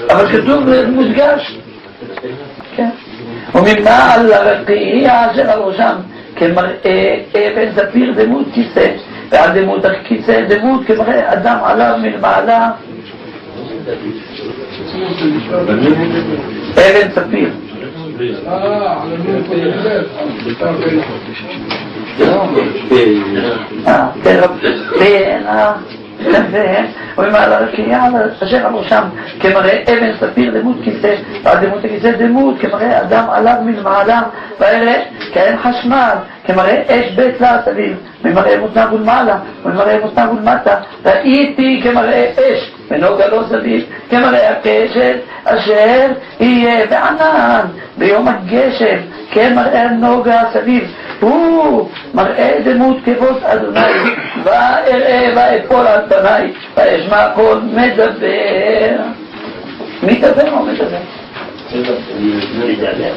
אבל כתוב מודגש, וממעל הרקיעה של הראשם כמראה אבן ספיר דמות כיסא, ועל דמות הכיסא דמות כמראה אדם עליו מלמעלה אבן ספיר. ומעל הרקיעה אשר על ראשם כמראה אבן ספיר דמות כיסא, ועל דמות הכיסא דמות כמראה אדם עליו מלמעלה, והאלה כאין חשמל כמראה אש בית לה סביב, ממראה מותניו ולמעלה וממראה מותניו ולמטה, ראיתי כמראה אש ונוגה לו סביב, כמראה הקשת אשר יהיה בענן ביום הגשם, כמראה נוגה סביב. הוא מראה דמות כבוד אדוני, ואראה ואפול על פניי, ואשמע קול מדבר. מי מדבר או מדבר? מדבר.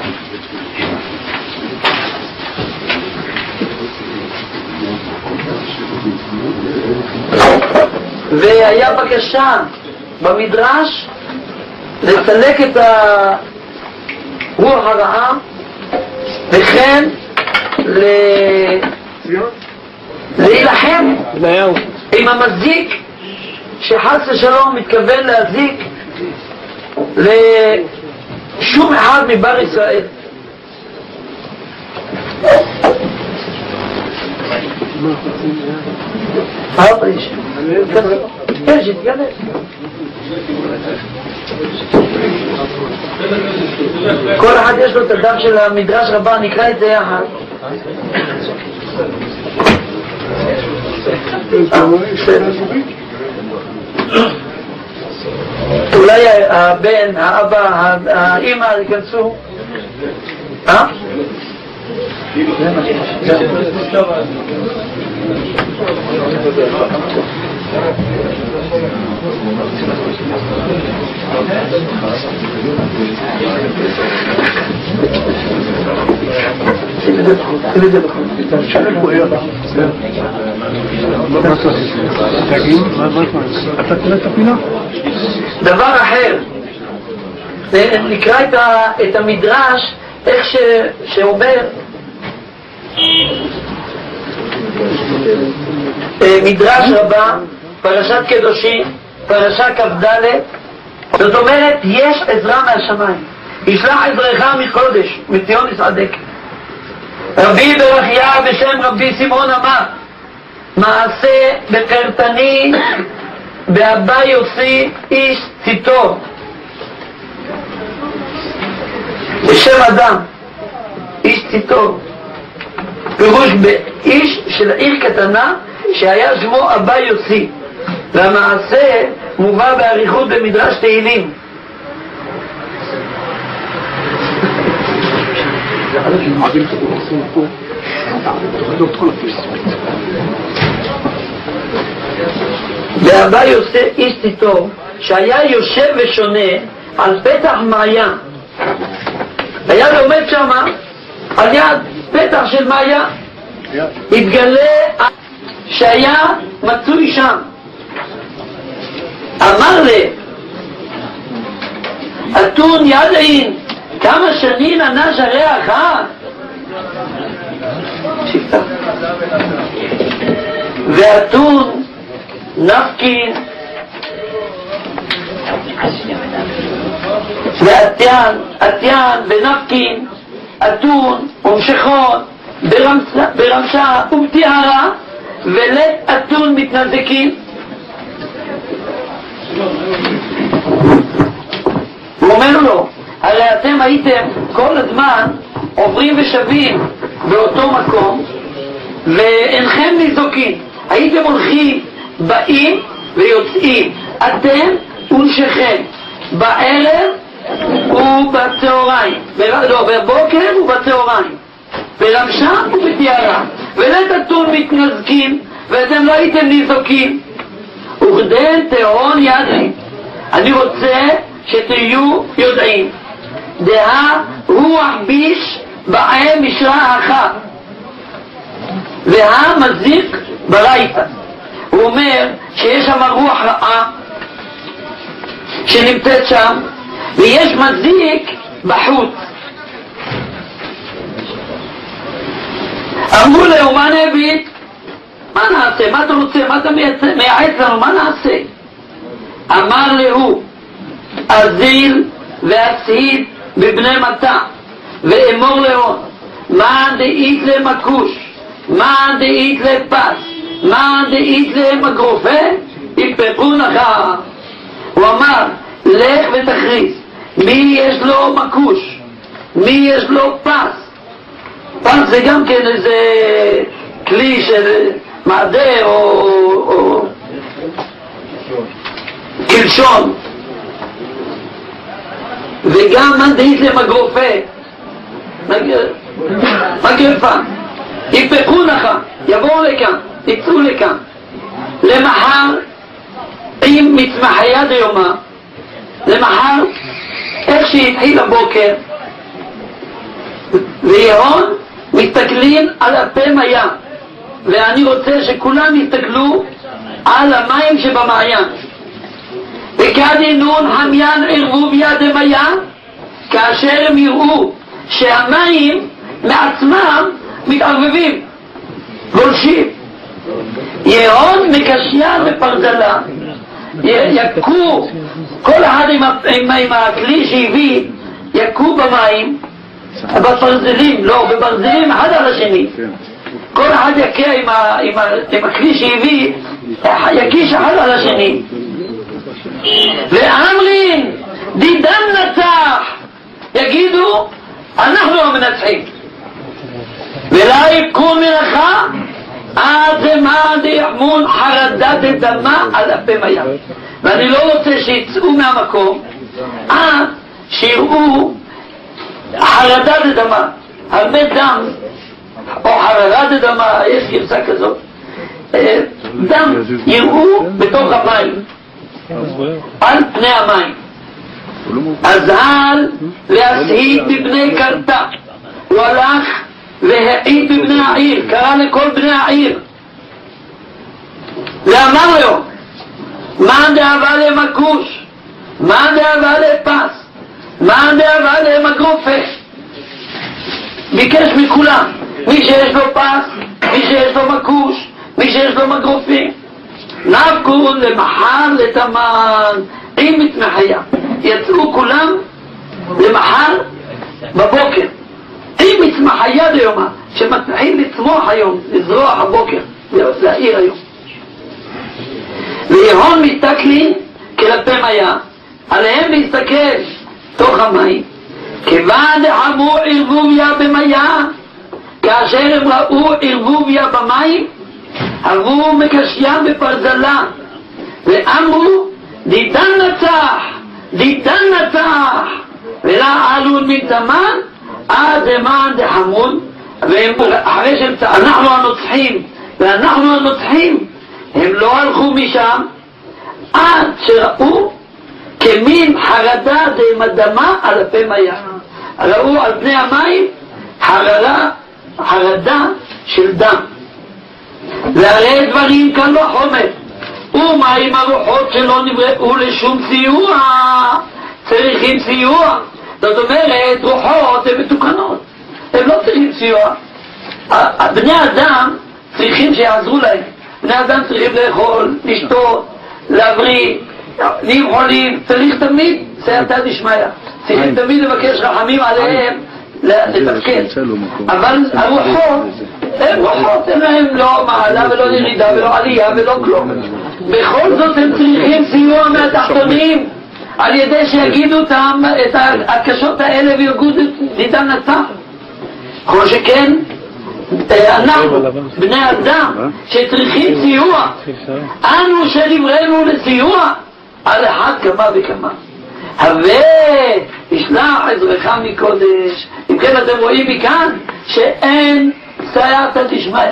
והיה בקשה במדרש לסלק את הרוח הרעה, וכן להילחם עם המזיק שחס ושלום מתכוון להזיק לשום אחד מבר ישראל. כל אחד יש לו את הדף של המדרש רבה, נקרא את זה יחד. אולי הבן, האבא, האמא ייכנסו. דבר אחר, נקרא את המדרש איך שאומר מדרש רבה, פרשת קדושים, פרשה כ"ד. זאת אומרת, יש עזרה מהשמיים, ישלח עזרך מקודש, מציון יסעדק. רבי ברכיה בשם רבי שמעון אמר, מעשה בקרתני באבא יוסי איש ציטור, בשם אדם איש ציטור, פירוש באיש של עיר קטנה שהיה שמו אבא יוסי, והמעשה מובא בעריכות במדרש תהילים. ואבא יוסי איש ציטור שהיה יושב ושונה על פתח מעיין, היה לומד שמה על יד פתח של מעיין, התגלה שהיה מצוי שם. אמר לי, אתון ידעין כמה שנים ענש הריח, ואתון נפקין ואתיין ונפקין, אתון ומשכון ברמשה ובתיארה, ולית אתון מתנזקים. הוא אומר לו, הרי אתם הייתם כל הזמן עוברים ושבים באותו מקום ואינכם ניזוקים, הייתם הולכים, באים ויוצאים, אתם ונשכם בערב ובצהריים, בבוקר ובצהריים, ברמשה ובתיארה, ולית אתון מתנזקים, ואתם לא הייתם ניזוקים. וכדי תהון ידעים, אני רוצה שתהיו יודעים, דהה רוח ביש בהם משרה אחת, והמזיק ברייתא. הוא אומר שיש שם רוח רעה, שנמצאת שם, ויש מזיק בחוץ. אמרו לו, מה נביא? מה נעשה? מה אתה רוצה? מה אתה מייעץ לנו? מה נעשה? אמר לו, אזיל והצהיד בבני מטה, ואמור לו, מה דאית למקוש, מה דאית לפס, מה דאית למגרופה, יפפו לך. הוא אמר, לך ותכריז, מי יש לו מקוש, מי יש לו פס. פס זה גם כן איזה כלי של מעדה או קלשון, וגם מנדית למגרופה, מגרפה. יפפו לך, יבואו לכאן, יצאו לכאן. למחר, עם מצמחיה דיומה, למחר, איך שהתחיל הבוקר, ויהון מסתכלים על הפה מים, ואני רוצה שכולם יסתכלו על המים שבמעיין. וכדינון המיין ערבוביה דמיה, כאשר הם יראו שהמים מעצמם מתערבבים, גולשים. יהון מקשיה בפרזלה, יקו, כל אחד עם הכלי שהביא, יקו במים, בפרזלים, לא, בברזלים אחד על השני. כל אחד יקה עם הכלי שהביא, יקיש אחד על השני. ואמרין, דידם נצח, יגידו, אנחנו המנצחים. ולא יקום מלאכה, עד מה דיחמון חרדת דמה על הפה מים. ואני לא רוצה שיצאו מהמקום, עד שיראו חרדת דמה, הרבה דם, או חרדת דמה, יש גרסה כזאת, דם יראו בתוך המים, על פני המים. אז על להסהיד בבני קרתה, הוא הלך והעיד בבני העיר, קרא לכל בני העיר, ואמר לו, מה דאבה למקוש, מה דאבה לפס, מה דאבה למגרופה. ביקש מכולם, מי שיש לו פס, מי שיש לו מקוש, מי שיש לו מגרופים, נבקו למחר לתמן עם מצמחיה. יצאו כולם למחר בבוקר עם מצמחיה דיומה, שמתחיל לצמוח היום, לזרוח הבוקר, להעיר היום. ויהון מסתכלים כלפי מיה, עליהם להסתכל תוך המים, כיוון דחמו ערבוביה במיה, כאשר הם ראו ערבוביה במים, עברו מקשיה בפרזלה, ואמרו, דידן נצח, דידן נצח, ולא עלון מתמן, עד זמן דחמון, ואחרי שהם אנחנו הנוצחים, ואנחנו הנוצחים, הם לא הלכו משם, עד שראו כמין חרדה דמדמה על הפה מים. ראו על פני המים חרדה של דם. והרי דברים כאן לא חומר, ומה עם הרוחות שלא נבראו לשום סיוע, צריכים סיוע. זאת אומרת, רוחות הן מתוקנות, הם לא צריכים סיוע. בני אדם צריכים שיעזרו להם. בני אדם צריכים לאכול, לשתות, להבריא, נהיים חולים, צריך תמיד סייעתא דשמיא, צריכים תמיד לבקש רחמים עליהם לתפקד. אבל הרוחות הם רוחות, אין להם לא מעלה ולא ירידה ולא עלייה ולא כלום. בכל זאת הם צריכים סיוע מהתחתונים, על ידי שיגידו את הקשות האלה וירגו דידם נצח. כמו שכן אנחנו בני אדם שצריכים סיוע, אנו שנבראנו לסיוע, על אחד כמה וכמה. הווה ישלח עזרך מקודש. אם כן אתם רואים מכאן שאין סייעתא דשמיא.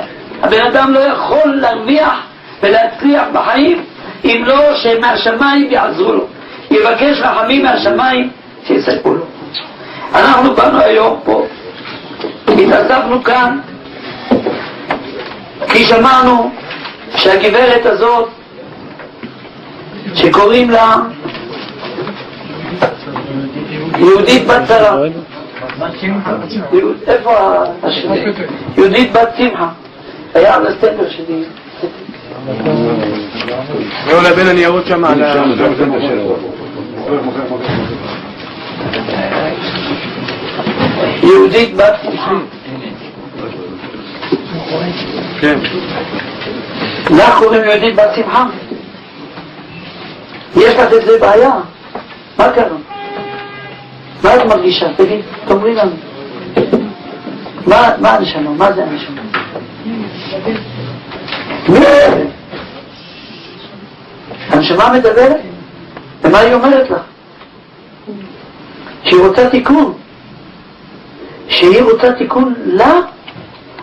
הבן אדם לא יכול להרוויח ולהצליח בחיים אם לא שמהשמיים יעזרו לו, יבקש רחמים מהשמיים שיסייעו לו. אנחנו באנו היום פה, התאספנו כאן כי שמענו שהגברת הזאת שקוראים לה יהודית בת שרה. איפה השני? יהודית בת שמחה. היה על הספר שלי. לא לבין הניירות שם על יהודית בת שמחה. כן. לך קוראים יהודית בת שמחה? יש לך את זה בעיה? מה קרה? מה את מרגישה? תגיד, תאמרי לנו. מה הנשמה? מה זה הנשמה? הנשמה מדברת? ומה היא אומרת לך? שהיא רוצה תיקון. שהיא רוצה תיקון לה?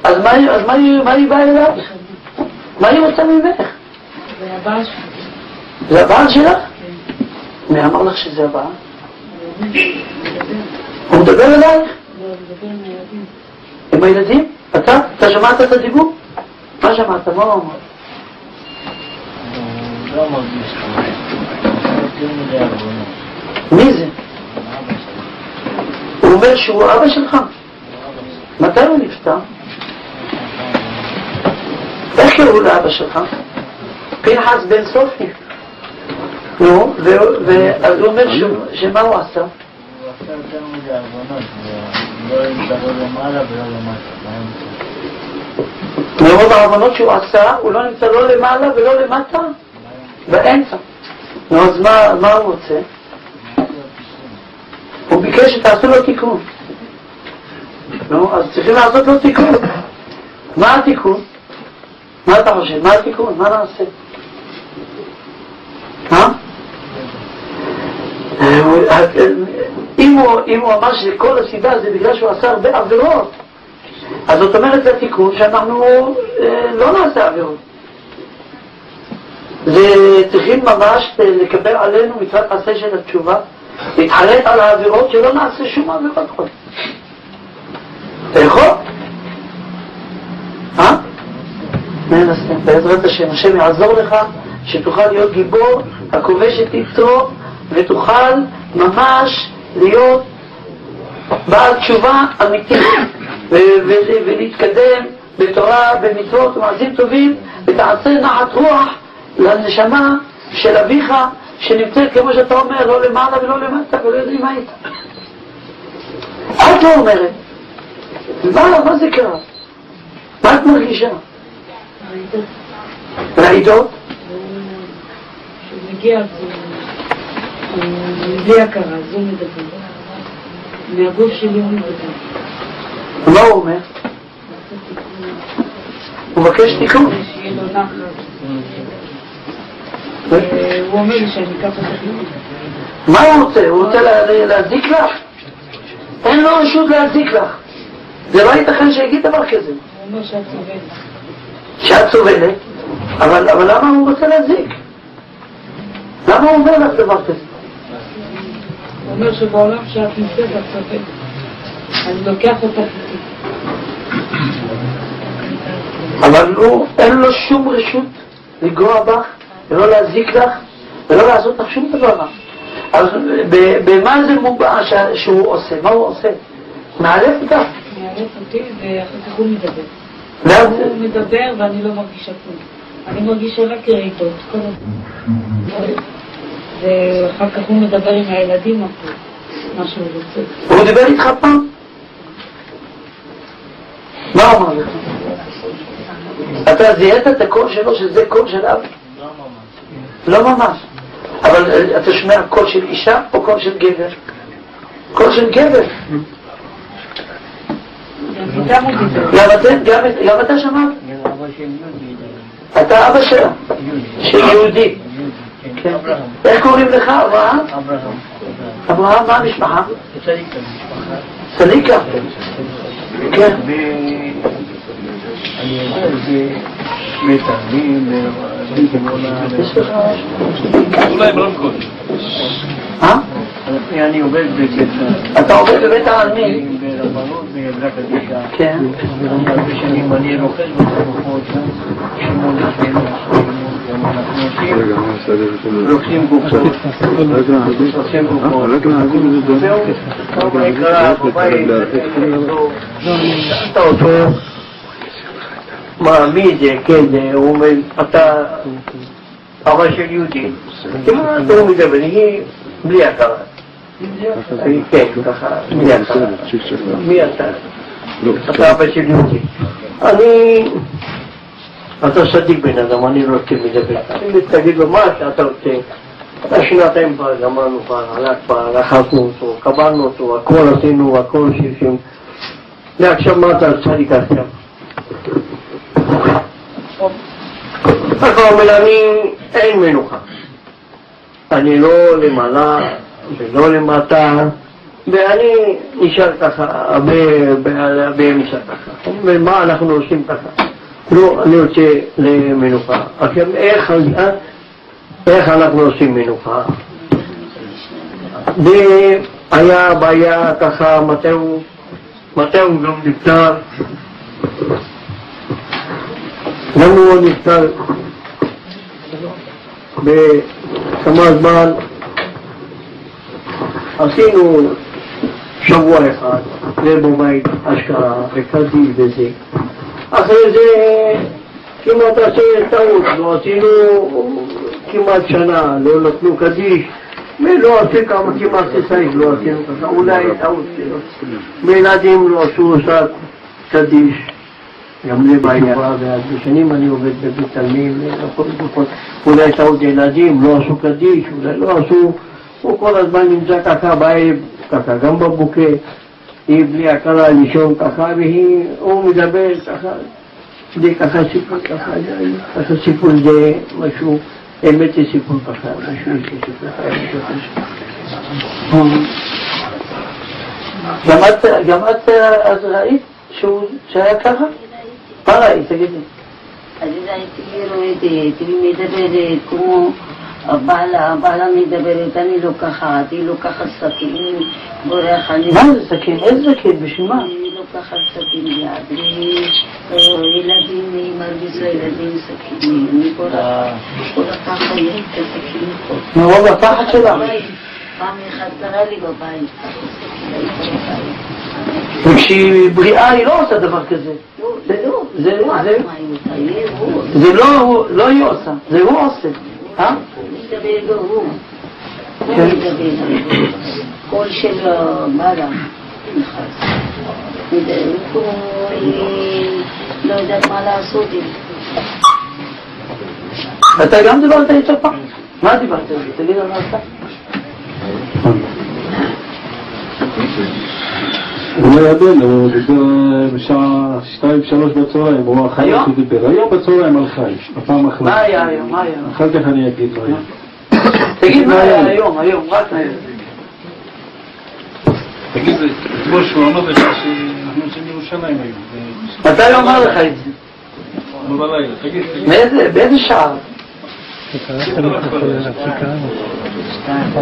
אז מה היא באה אליו? מה היא רוצה ממך? זה הבעל שלך. זה הבעל שלך? מי אמר לך שזה הבעל? הוא מדבר אלייך? לא, הוא מדבר עם הילדים. עם הילדים? אתה שמעת את הדיבור? מה שמעת? מה הוא אמר? לא מרגיש מי זה? הוא אומר שהוא אבא שלך? מתי הוא נפטר? איך קראו לאבא שלך? פנחס בן סופי. נו, ואז הוא אומר שמה הוא עשה? הוא עשה יותר מדי עוונות, לא נמצא לא למעלה ולא למטה. מרוב העוונות שהוא עשה, הוא לא נמצא לא למעלה ולא למטה? באמצע. נו, אז מה הוא רוצה? הוא ביקש שתעשו לו תיקון. נו, אז צריכים לעשות לו תיקון. מה התיקון? מה אתה חושב? מה התיקון? מה נעשה? אם הוא אמר שכל הסיבה זה בגלל שהוא עשה הרבה עבירות, אז זאת אומרת לתיקון שאנחנו לא נעשה עבירות. זה צריכים ממש לקבל עלינו מצוות עשה של התשובה, להתחרט על העבירות שלא נעשה שום עבירות חוד. אתה יכול? ננסה, בעזרת השם, השם יעזור לך שתוכל להיות גיבור הכובש את יצרו ותוכל ממש להיות בעל תשובה אמיתית ולהתקדם בתורה, במצוות ומעשים טובים, ותעשה נחת רוח לנשמה של אביך שנמצאת כמו שאתה אומר, לא למעלה ולא למטה ולא יודעים מה איתה. את לא אומרת, מה זה קרה? מה את מרגישה? רעידות? כשהוא מגיע, הוא מביא הכרה, אז הוא מדבר. מהגוף שלי הוא מדבר. מה הוא אומר? הוא מבקש תיקון. שיהיה לו נחת. הוא אומר לי שאני אקח את התיקון. מה הוא רוצה? הוא רוצה להזיק לך? אין לו רשות להזיק לך. זה לא ייתכן שיגיד דבר כזה. הוא אומר שאת סובלת. שאת סובלת? אבל למה הוא רוצה להזיק? למה הוא אומר לך דבר כזה? הוא אומר שבעולם שאת נמצאת את סובלת. אני לוקח אותך איתי. אבל אין לו שום רשות לגרוע בך ולא להזיק לך ולא לעשות לך שום דבר. אז במה זה מובע שהוא עושה? מה הוא עושה? מעלף אותך? מעלף אותי ואחר כך הוא מדבר. הוא מדבר ואני לא מרגישה כלום. אני מרגישה רק רעידות כל הזמן. ואחר כך הוא מדבר עם הילדים מה שהוא רוצה. הוא דיבר איתך פעם? מה הוא אמר לך? אתה זיהית את הקול שלו שזה קול של אב? לא ממש. אבל אתה שומע קול של אישה או קול של גבר? קול של גבר. גם אתה שמעת? אתה אבא שלה? של יהודי. איך קוראים לך? אברהם? אברהם, מה המשפחה? צדיקה. כן. אני מתארים אולי ברמקות. אני עובד בבית אתה עובד בבית העלמין? ברבנות ובלה קדישה. כן. הרבה שנים אני רוכש בסמכות שמונה שנים אנחנו עושים לוקחים גופות, עושים גופות, זהו, טוב נקרא בבית, אתה אותו מעמיד, כן, הוא אומר, אתה אבא של יהודי, כמעט הוא מדבר, היא בלי הכרה, כן, ככה, בלי הכרה, מי אתה? אתה אבא של יהודי, אתה צדיק בן אדם, אני לא רוצה מדבר, תגיד לו מה שאתה רוצה, אתה שנתיים כבר גמרנו כבר, כבר רחבנו אותו, קבלנו אותו, הכל עשינו, הכל שישים, ועכשיו מה אתה צדיק עכשיו? ככה אומר, אין מנוחה, אני לא למעלה ולא למטה, ואני נשאר ככה, הרבה נשאר ככה, ומה אנחנו עושים ככה? לא, אני רוצה למנוחה. עכשיו, איך אנחנו עושים מנוחה? והיה בעיה ככה, מתי הוא גם נפטר? גם הוא נפטר בכמה זמן. עשינו שבוע אחד, ובבית השקעה, וקדיש וזה. אחרי זה כמעט עשינו טעות, לא עשינו כמעט שנה, לא נתנו קדיש, ולא עשינו כמעט שצריך, לא עשינו ככה, אולי טעות, וילדים לא עשו עושה קדיש, גם לי בעיה, ועד בשנים אני עובד בבית תלמים, אולי טעות ילדים, לא עשו קדיש, אולי לא עשו, הוא כל הזמן נמצא ככה בערב, ככה גם בבוקר, היא בלי הכרה לישון ככה, והוא מדבר ככה, זה ככה סיפור ככה, ככה סיפור זה משהו, אמת זה סיפור ככה, משהו זה סיפור ככה. גם את אז ראית שהיה ככה? מה ראית? תגידי. אז הייתי מדברת כמו הבעלה מדברת, אני לוקחת, היא לוקחת סכין, בורח אני... מה זה סכין? איזה סכין? בשביל מה? היא לוקחת סכין ליד, ילדים, היא מרגישה ילדים סכינים, אני כל הפחד יש את הסכין פה. מרוב הפחד שלה? פעם אחד קרה לי בבית, וכשהיא בריאה היא לא עושה דבר כזה. זה לא היא עושה, זה הוא עושה. מדבר הוא מדבר, קול של בעלה נכנס, הוא לא יודעת מה לעשות עם זה. אתה גם דיברת איתו פעם? מה דיברת איתו? תגיד על מה אתה? הוא לא ידע, הוא דיבר בשעה 2-3 בצהריים, הוא אחרי שדיבר, היום בצהריים על חי, הפעם אחרי. מה היה היום? מה היה? אחר כך אני אגיד לו היום. תגיד מה היה היום, רק היום. תגיד, כמו שהוא אמר לך שאנחנו עושים ירושלים היום. מתי הוא אמר לך את זה? בלילה, תגיד. באיזה שעה?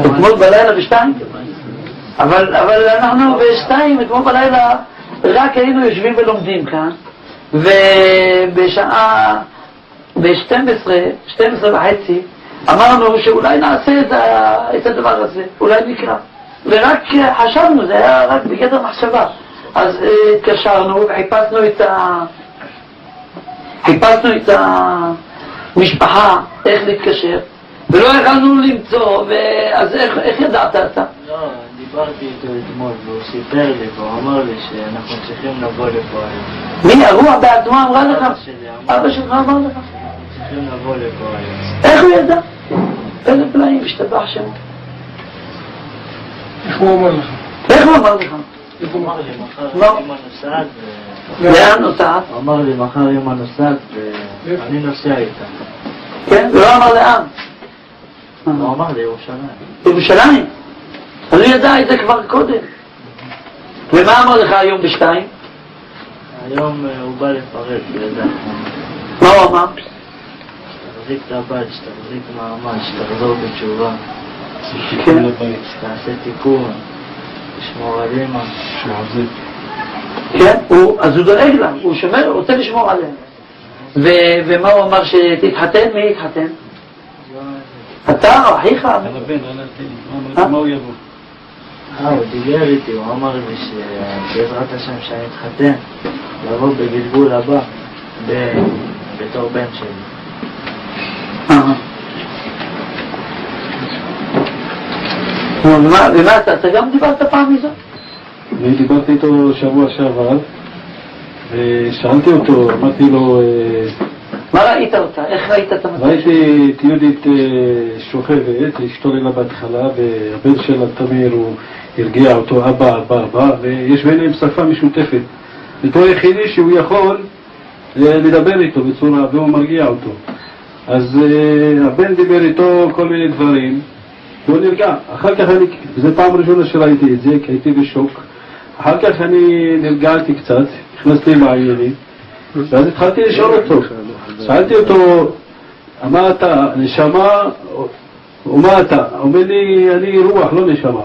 אתמול בלילה בשתיים? אבל אנחנו בשתיים, אתמול בלילה רק היינו יושבים ולומדים כאן, ובשעה ב-12:30 אמרנו שאולי נעשה את הדבר הזה, אולי נקרא, ורק חשבנו, זה היה רק בגדר מחשבה. אז התקשרנו וחיפשנו את המשפחה איך להתקשר, ולא יכולנו למצוא, אז איך ידעת אתה? לא, דיברתי איתו אתמול, והוא סיפר לי, והוא אמר לי שאנחנו צריכים לבוא לפה היום. מי? הרוח בעצמה אמרה לך? אבא שלך אמר לך? צריכים לבוא לפה היום. איך הוא ידע? איזה פלאים, השתבח שם. איך הוא אמר לך? איך הוא אמר לך? הוא אמר לי, מחר אמא נוסעת לאן נוסעת? הוא אמר לי, מחר אמא נוסעת ואני נוסע איתה. כן? ולא אמר לאן? הוא אמר לי, ירושלים. ירושלים? אז הוא ידע את זה כבר קודם. ומה אמר לך היום בשתיים? היום הוא בא לפרט, ידע. מה הוא אמר? שתחזיק את הבת, שתחזיק מעמד, שתחזור בתשובה. כן. שתעשה תיקון, לשמור על אמא. כן? אז הוא דואג לה, הוא רוצה לשמור עליה. ומה הוא אמר שתתחתן? מי יתחתן? יונה אתה או אחיך? הבן, מה הוא יבוא? הוא דיבר איתי, הוא אמר לי שבעזרת השם שאני אתחתן, לבוא בגלגול הבא בתור בן שלי. ומה אתה גם דיברת פעם מזאת? אני דיברתי איתו שבוע שעבר ושאלתי אותו, אמרתי לו מה ראית אותה? איך ראית את המצב? ראיתי את יהודית שוכבת, השתוללה בהתחלה והבן שלה תמיר הוא הרגיע אותו אבא, ויש ביניהם שפה משותפת. אותו היחידי שהוא יכול לדבר איתו בצורה, והוא מרגיע אותו. אז הבן דיבר איתו כל מיני דברים והוא נרגע. אחר כך זו פעם ראשונה שראיתי את זה, כי הייתי בשוק. אחר כך אני נרגעתי קצת, נכנסתי לעניינים ואז התחלתי לשאול אותו. שאלתי אותו, מה אתה, נשמה או מה אתה? אומר לי, אני רוח, לא נשמה.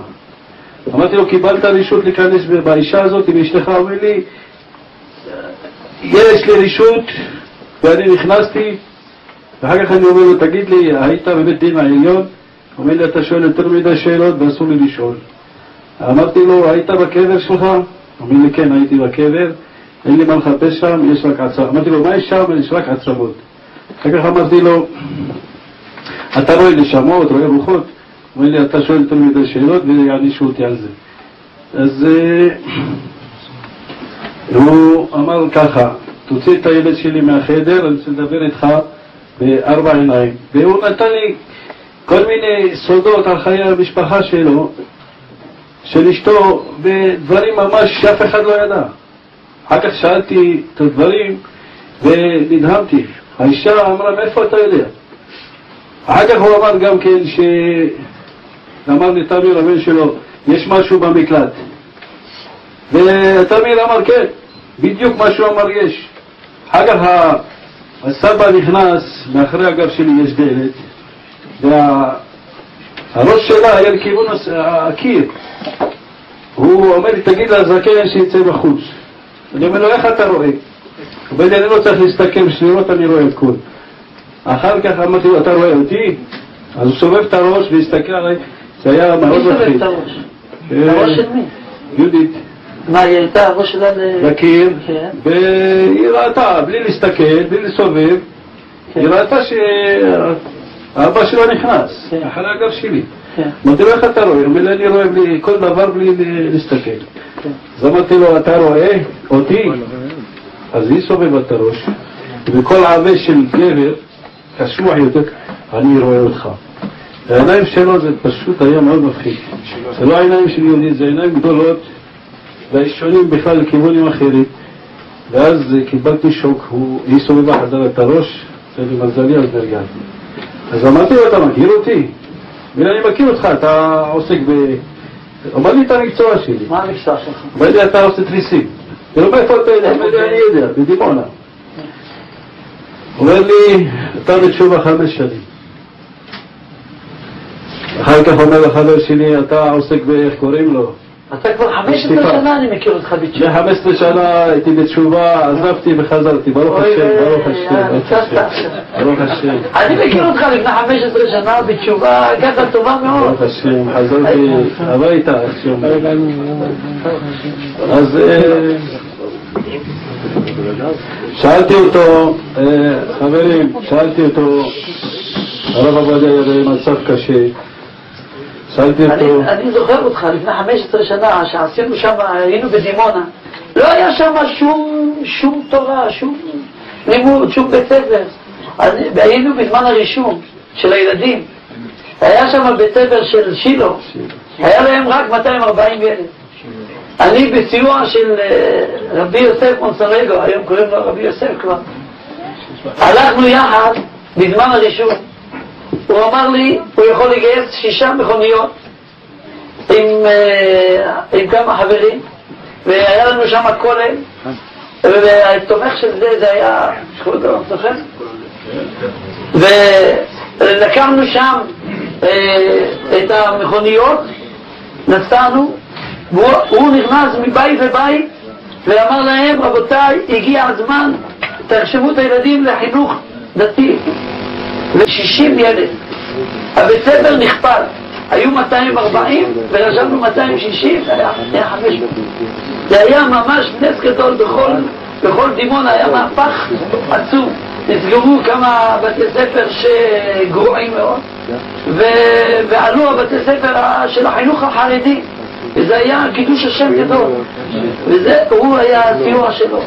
אמרתי לו, קיבלת רשות להיכנס באישה הזאת, אם יש לך? אומר לי, יש לי רשות ואני נכנסתי. ואחר כך אני אומר לו, תגיד לי, היית בבית דין העליון? אומר לי, אתה שואל יותר מדי שאלות ואסור לי לשאול. אמרתי לו, היית בקבר שלך? אומר לי, כן, הייתי בקבר, אין לי מה לחפש שם, יש רק עצמות. אמרתי לו, מה יש שם? יש רק עצמות. אחר כך אמרתי לו, אתה רואה נשמות, רואה רוחות? אומר לי, אתה שואל יותר מדי שאלות ויענישו אותי על זה. אז הוא אמר ככה, תוציא את הילד שלי מהחדר, אני רוצה לדבר איתך בארבע עיניים. והוא נתן לי כל מיני סודות על חיי המשפחה שלו, של אשתו, ודברים ממש שאף אחד לא ידע. אחר כך שאלתי את הדברים ונדהמתי. האישה אמרה, מאיפה אתה יודע? אחר כך הוא אמר גם כן אמר לי תמיר הבן שלו, יש משהו במקלט. ותמיר אמר כן, בדיוק מה שהוא אמר יש. אחר כך הסבא נכנס, מאחרי הגב שלי יש דלת, והראש שלה היה לכיוון הקיר. הוא אומר לי, תגיד לזקן שיצא בחוץ. אני אומר לו, איך אתה רואה? הוא אומר לי, אני לא צריך להסתכל, בשביל לראות אני רואה את כל. אחר כך אמרתי לו, אתה רואה אותי? אז הוא סובב את הראש והסתכל עליי, זה היה מאוד מפחיד. מי סובב את הראש? הראש של מי? יהודית. מה, היא הייתה הראש שלה לקיר, והיא ראתה, בלי להסתכל, בלי לסובב, היא ראתה שהאבא שלו נכנס, אחרי הגב שלי. אמרתי לו, איך אתה רואה? הוא אומר לי, אני רואה כל דבר בלי להסתכל. אז אמרתי לו, אתה רואה אותי? אז היא סובבת את הראש, וכל עבה של גבר, קשוח יותר, אני רואה אותך. העיניים שלו זה פשוט היה מאוד מפחיד. זה לא העיניים של יהודי, זה עיניים גדולות, והשונים בכלל לכיוונים אחרים. ואז קיבלתי שוק, היא סובבה חזרה את הראש, ולמזלי אז נרגעתי. אז אמרתי לו, אתה מכיר אותי? ואני מכיר אותך, אתה עוסק אומר לי את המקצוע שלי. מה המקצוע שלך? אומר לי, אתה עושה תריסים. ולא מאיפה אתה יודע? אומר לי, אני יודע, בדימונה. אומר לי, אתה בתשובה 5 שנים. אחר כך אומר לחבר שלי, אתה עוסק באיך קוראים לו? אתה כבר 15 שנה אני מכיר אותך בתשובה. 15 שנה הייתי בתשובה, עזבתי וחזרתי, ברוך השם, ברוך השם. ברוך השם. אני מכיר אותך לפני 15 שנה בתשובה, ככה טובה מאוד. ברוך השם, חזרתי הביתה, איך שאומר. אז שאלתי אותו, חברים, שאלתי אותו, הרב עובדיה היה במצב קשה. אני זוכר אותך לפני 15 שנה שעשינו שם, היינו בדימונה, לא היה שם שום תורה, שום לימוד, שום בית ספר. היינו בזמן הרישום של הילדים, היה שם בית ספר של שילו, היה להם רק 240 ילד. אני בסיוע של רבי יוסף מונסרגו, היום קוראים לו רבי יוסף כבר, הלכנו יחד בזמן הרישום. הוא אמר לי, הוא יכול לגייס 6 מכוניות עם כמה חברים, והיה לנו שם כולל, והתומך של זה היה שכודו, זוכר? ולקחנו שם את המכוניות, נסענו, והוא נכנס מבית לבית ואמר להם, רבותיי, הגיע הזמן, תחשבו את הילדים לחינוך דתי. ו60 ילד, הבית ספר נכפל, היו 240 ורשמנו 260, זה היה 500. זה היה ממש נס גדול בכל דימונה, היה מהפך עצום. נסגרו כמה בתי ספר שגרועים מאוד, ועלו הבתי ספר של החינוך החרדי, וזה היה קידוש השם גדול, וזה הוא היה הסיוע שלו.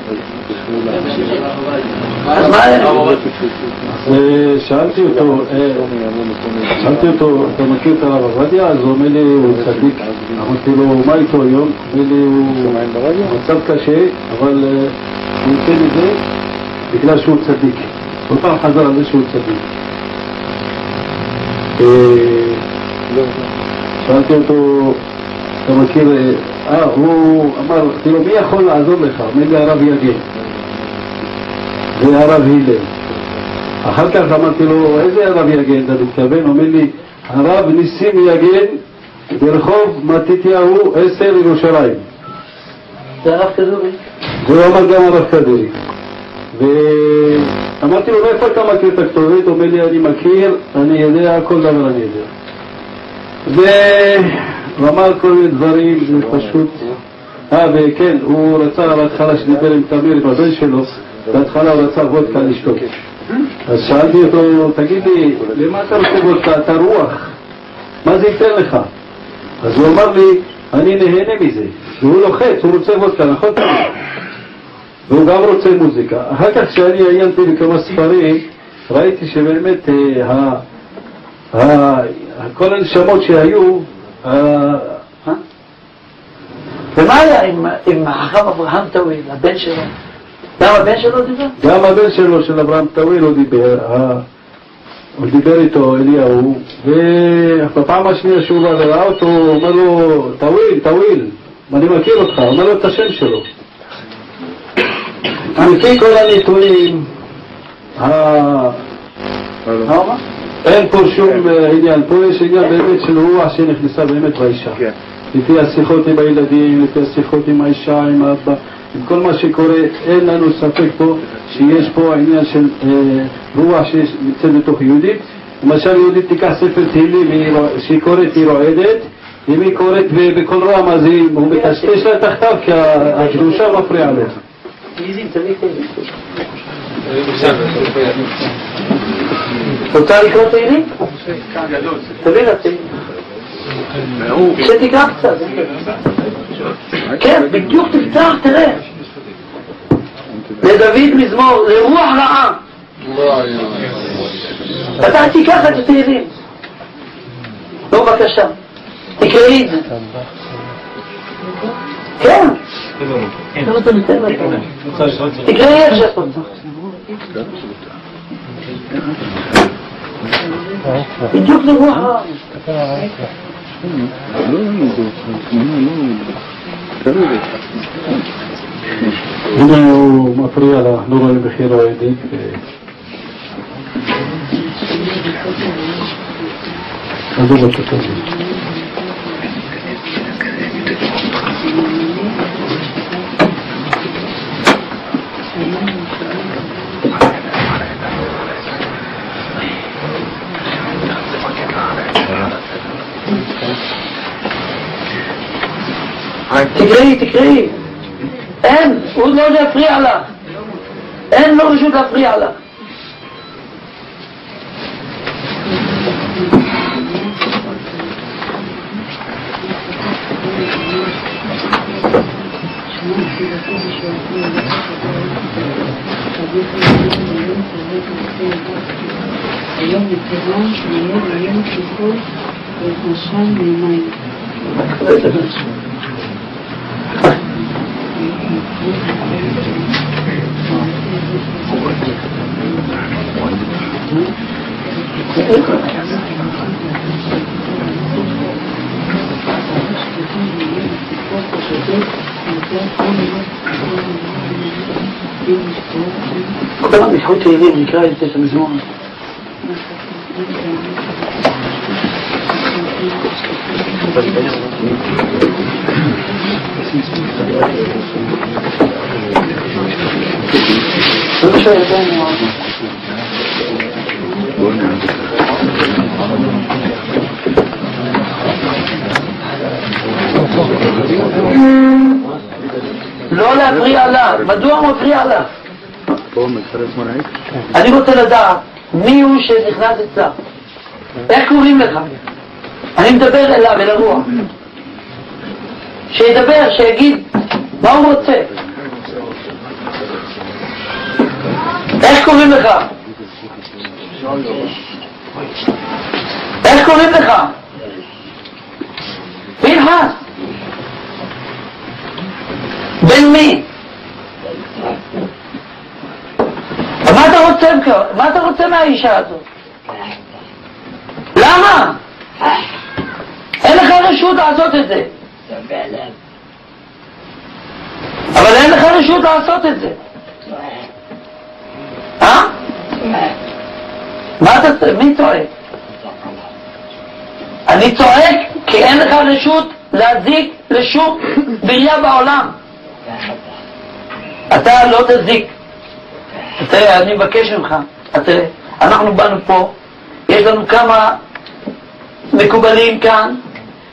אז מה היה? שאלתי אותו, אתה מכיר את הרב עובדיה? אז הוא אומר לי, הוא צדיק. אמרתי לו, מה איתו היום? אומר לי, הוא מצב קשה, אבל הוא יוצא מזה בגלל שהוא צדיק. כל פעם חזר על זה שהוא צדיק. שאלתי אותו, אתה מכיר, הוא אמר, תראו, מי יכול לעזור לך? אומר לי, הרב יגן. זה הרב הילל. אחר כך אמרתי לו, איזה הרב יגן אתה מתכוון? אומר לי, הרב ניסים יגן ברחוב מתתיהו 10 ירושלים. זה הרב כדורי? זה אמר גם הרב כדורי. ואמרתי לו, איפה אתה מכיר את הכתובת? אומר לי, אני מכיר, אני יודע, כל דבר אני יודע. והוא אמר כל מיני דברים, זה פשוט. וכן, הוא רצה בהתחלה שדיבר עם תמיר, עם הבן שלו, בהתחלה הוא רצה וודקה לשתות. אז שאלתי אותו, תגיד לי, למה אתה רוצה וודקה? אתה רוח, מה זה ייתן לך? אז הוא אמר לי, אני נהנה מזה. והוא לוחץ, הוא רוצה וודקה, נכון? והוא גם רוצה מוזיקה. אחר כך כשאני עיינתי בכמה ספרים, ראיתי שבאמת כל הנשמות שהיו, ומה היה עם החכם אברהם טוויל, הבן שלו? גם הבן שלו דיבר? גם הבן שלו, של אברהם טוויל, הוא דיבר איתו, אליהו, ובפעם השנייה שהוא ראה אותו, הוא אומר לו, טוויל, אני מכיר אותך, הוא אומר לו את השם שלו. לפי כל הנתונים, אין פה שום עניין, פה יש עניין באמת של רוח שנכנסה באמת באישה. לפי השיחות עם הילדים, לפי השיחות עם האישה, עם האבא, עם כל מה שקורה, אין לנו ספק פה שיש פה העניין של רוח שנמצאת בתוך יהודית. למשל יהודית תיקח ספר תהילים שהיא קוראת, היא רועדת, אם היא קוראת בכל רם אז הוא מטשטש לה תחתיו כי הקדושה מפריעה לה. רוצה לקרוא תהילים? תביא לה תהילים. שתקרא קצת. כן, בדיוק תפתח, תראה. לדוד מזמור, לרוח רעה. אתה תיקח את התהילים. לא, בבקשה. תקראי את זה. כן. תקראי את זה. בדיוק לרוח רעה. הנה הוא מפריע לה, לא רואים בחיר רועדת. עזוב את זה. תקראי. אין, הוא לא יפריע לך. אין לו רשות להפריע לך. היום מכיוון שנהיה ביום כיפור ונשם מימיים. כולם ישחו תהילים, נקרא את המזמור. לא שואל עדיין לדעת, מדוע מפריע לך? אני רוצה לדעת מי הוא שנכנס אצלך. איך קוראים לך? אני מדבר אליו, אל הרוח. שידבר, שיגיד מה הוא רוצה. איך קוראים לך? איך קוראים לך? פנחס. בן מי? מה אתה רוצה מהאישה הזאת? למה? אין לך רשות לעשות את זה. אבל אין לך רשות לעשות את זה. מי צועק? אני צועק כי אין לך רשות להזיק לשום בריאה בעולם. אתה לא תזיק. תראה, אני מבקש ממך, תראה, אנחנו באנו פה, יש לנו כמה מקובלים כאן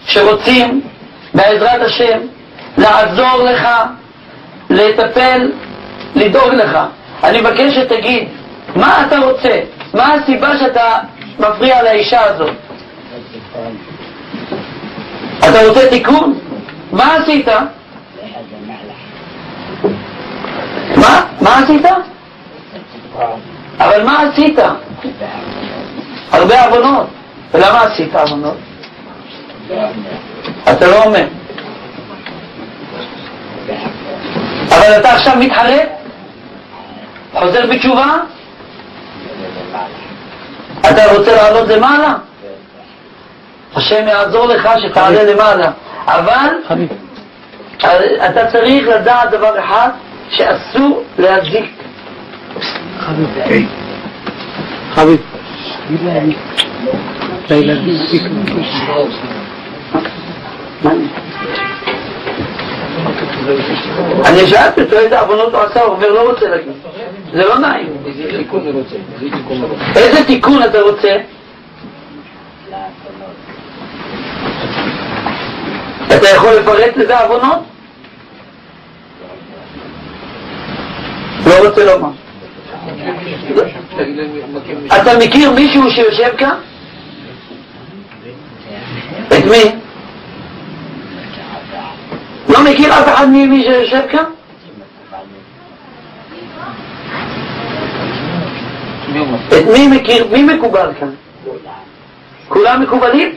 שרוצים בעזרת השם לעזור לך, לטפל, לדאוג לך. אני מבקש שתגיד מה אתה רוצה, מה הסיבה שאתה מפריע לאישה הזאת. אתה רוצה תיקון? מה עשית? מה עשית? אבל מה עשית? הרבה עוונות. ולמה עשית עוונות? אתה לא אומר. אבל אתה עכשיו מתחרט? חוזר בתשובה? אתה רוצה לעלות למעלה? השם יעזור לך שתעלה למעלה. אבל אתה צריך לדעת דבר אחד, שאסור להזיק. חביב, תגיד להם, לילדים אני שאלתי אותו איזה עוונות הוא עשה, הוא אומר לא רוצה להגיד. זה לא נעים. איזה תיקון אתה רוצה? אתה יכול לפרט לזה עוונות? לא רוצה לומר. אתה מכיר מישהו שיושב כאן? את מי? לא מכיר אף אחד ממי שיושב כאן? את מי מכיר? מי מקובל כאן? כולם מקובלים?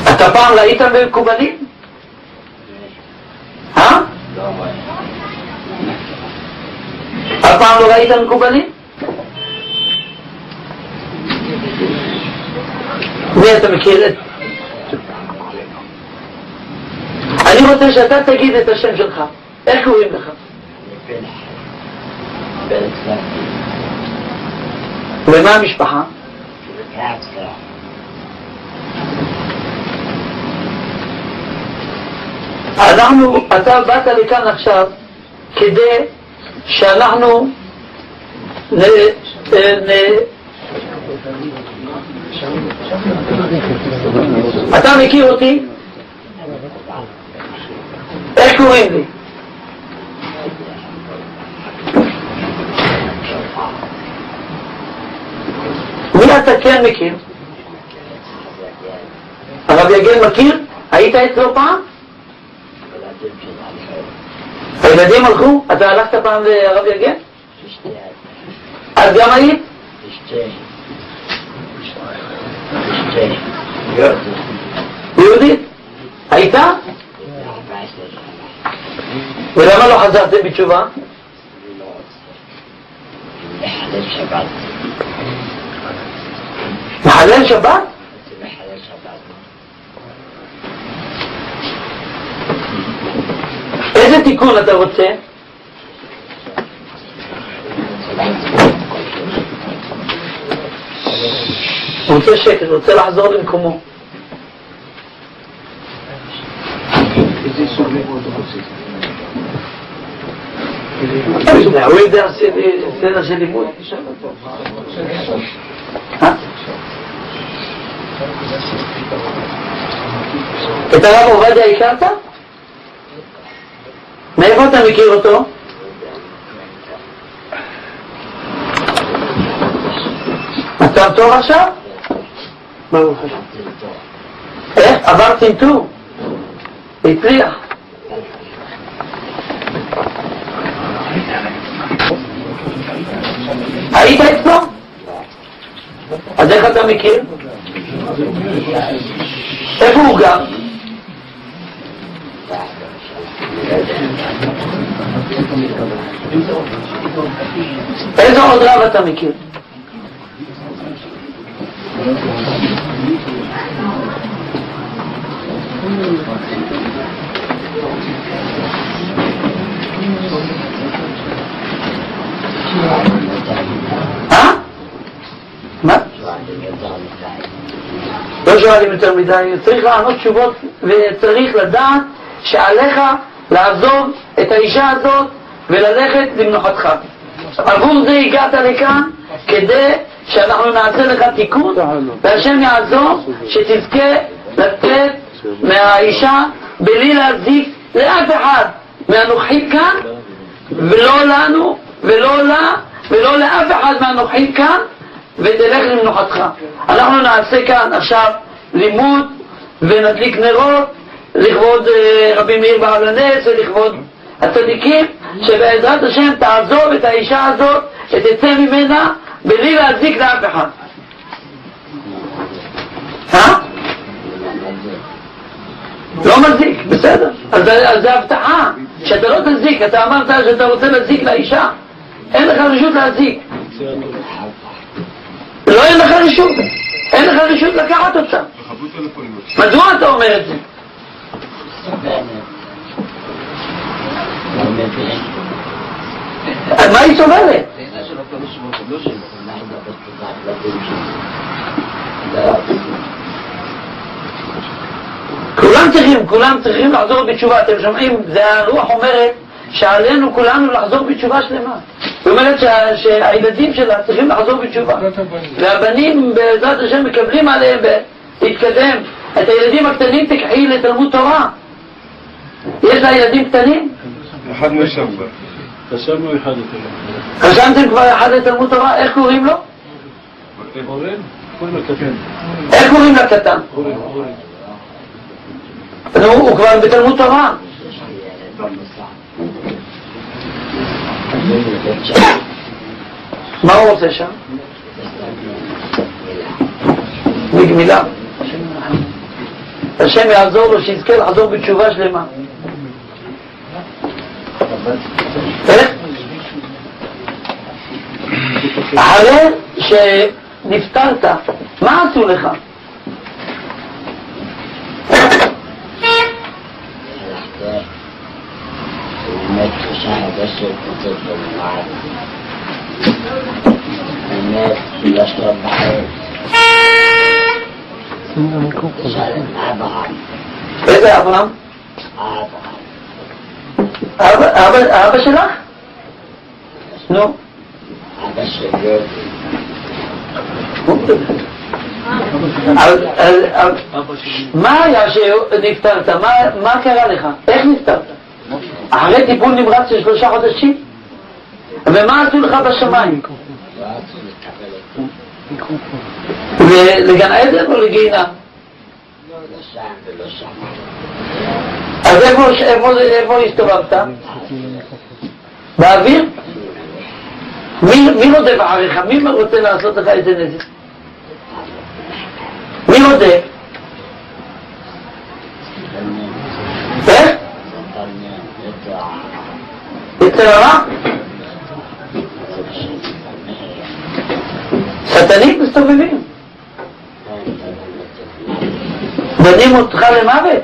אתה פעם ראית במקובלים? אף פעם לא ראית מקובלים? מי אתה מכיר? אני רוצה שאתה תגיד את השם שלך. איך קוראים לך? ומה המשפחה? אתה באת לכאן עכשיו כדי שאנחנו אתה מכיר אותי? איך קוראים לי? מי אתה כן מכיר? הרב יגל מכיר? היית אצלו פעם? הילדים הלכו? אתה הלכת פעם לרב יגל? את גם היית? יהודית? הייתה? ולמה לא חזרתם בתשובה? מחלל שבת. מחלל שבת? איזה תיקון אתה רוצה? הוא רוצה שקט, הוא רוצה לחזור למקומו. הוא יודע סדר של לימוד. את הרב עובדיה הכרת? מאיפה אתה מכיר אותו? מצב טוב עכשיו? ברוך השם. איך? עבר צנתור. הצליח. היית אצלו? אז איך אתה מכיר? איפה הוא גר? איזה עוד רב אתה מכיר? מה? לא שואלים יותר מדי, צריך לענות תשובות וצריך לדעת שעליך לעזוב את האישה הזאת וללכת למנוחתך. עבור זה הגעת לכאן כדי שאנחנו נעשה לך תיקון והשם יעזור שתזכה לצאת מהאישה בלי להזיק לאף אחד מהנוכחים כאן ולא לנו ולא לה ולא לאף אחד מהנוכחים כאן ותלך למנוחתך. אנחנו נעשה כאן עכשיו לימוד ונדליק נרות לכבוד רבי מאיר בעל הנס ולכבוד הצדיקים שבעזרת השם תעזוב את האישה הזאת שתצא ממנה בלי להזיק לאף אחד. לא מזיק, בסדר. אז זה הבטחה שאתה לא תזיק. אתה אמרת שאתה רוצה להזיק לאישה, אין לך רשות להזיק. לא, אין לך רשות, אין לך רשות לקחת אותה. מדוע אתה אומר את זה? מה היא סובלת? כולם צריכים לחזור בתשובה. אתם שומעים? זה הרוח אומרת שעלינו כולנו לחזור בתשובה שלמה. היא אומרת שהילדים שלה צריכים לחזור בתשובה, והבנים בעזרת השם מקבלים עליהם להתקדם. את הילדים הקטנים תקחי לתלמוד תורה. יש לה ילדים קטנים? אחד משם כבר. חשבנו אחד לתלמוד. חשבתם כבר אחד לתלמוד תורה? איך קוראים לו? קוראים לקטן. איך קוראים לקטן? הוא כבר בתלמוד תורה. מה הוא עושה שם? בגמילה. השם יעזור לו שיזכה לחזור בתשובה שלמה. איך? אחרי שנפטרת, מה עשו לך? איזה אברהם? אבא שלך? נו. אבא שלי. מה היה שנפטרת? מה קרה לך? איך נפטרת? אחרי טיפול נמרץ של 3 חודשים? ומה עשו לך בשמיים? לגן עדן או לגיהינום? אז איפה הסתובבת? באוויר? מי רודף אחריך? מי רוצה לעשות לך איזה נזק? מי רודף? איך? יצר הרע? סטנים מסתובבים. בנים אותך למוות.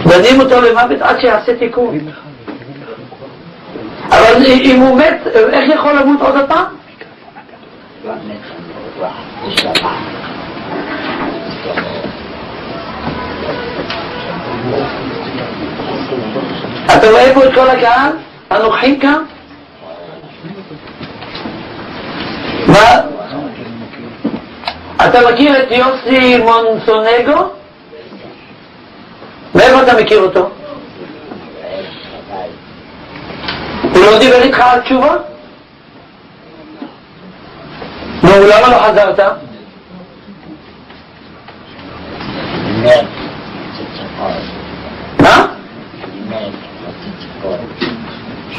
בנים אותו למוות עד שיעשה תיקון. אבל אם הוא מת, איך יכול למות עוד הפעם? אתה רואה פה את כל הקהל הנוכחים כאן? מה? אתה מכיר את יוסי מונסונגו? מאיפה אתה מכיר אותו? הוא לא דיבר איתך על תשובה? נו, למה לא חזרת? מה?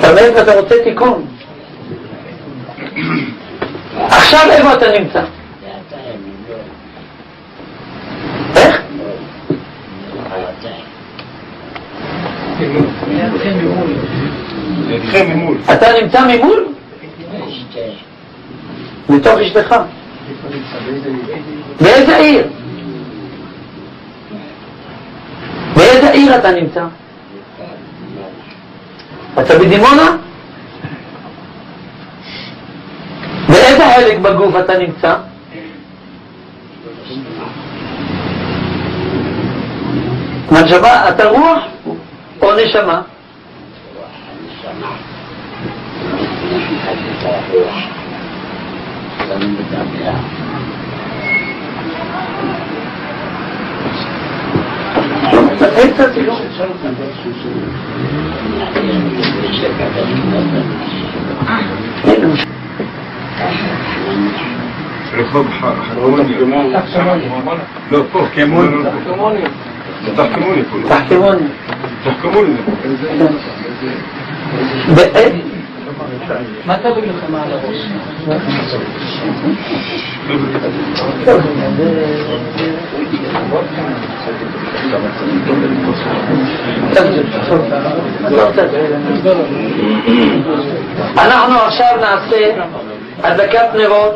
באמת אתה רוצה תיקון. עכשיו איפה אתה נמצא? איך? אתה נמצא ממול? בתוך אשתך. באיזה עיר? באיזה עיר אתה נמצא? אתה בדימונה? באיזה חלק בגוף אתה נמצא? נשמה, אתה רוח או נשמה? רחוב חכמוני. לא, פה, כמוני. תחכמוני פה. תחכמוני. תחכמוני. מה אתה בגללכם על הראש? אנחנו עכשיו נעשה הדלקת נרות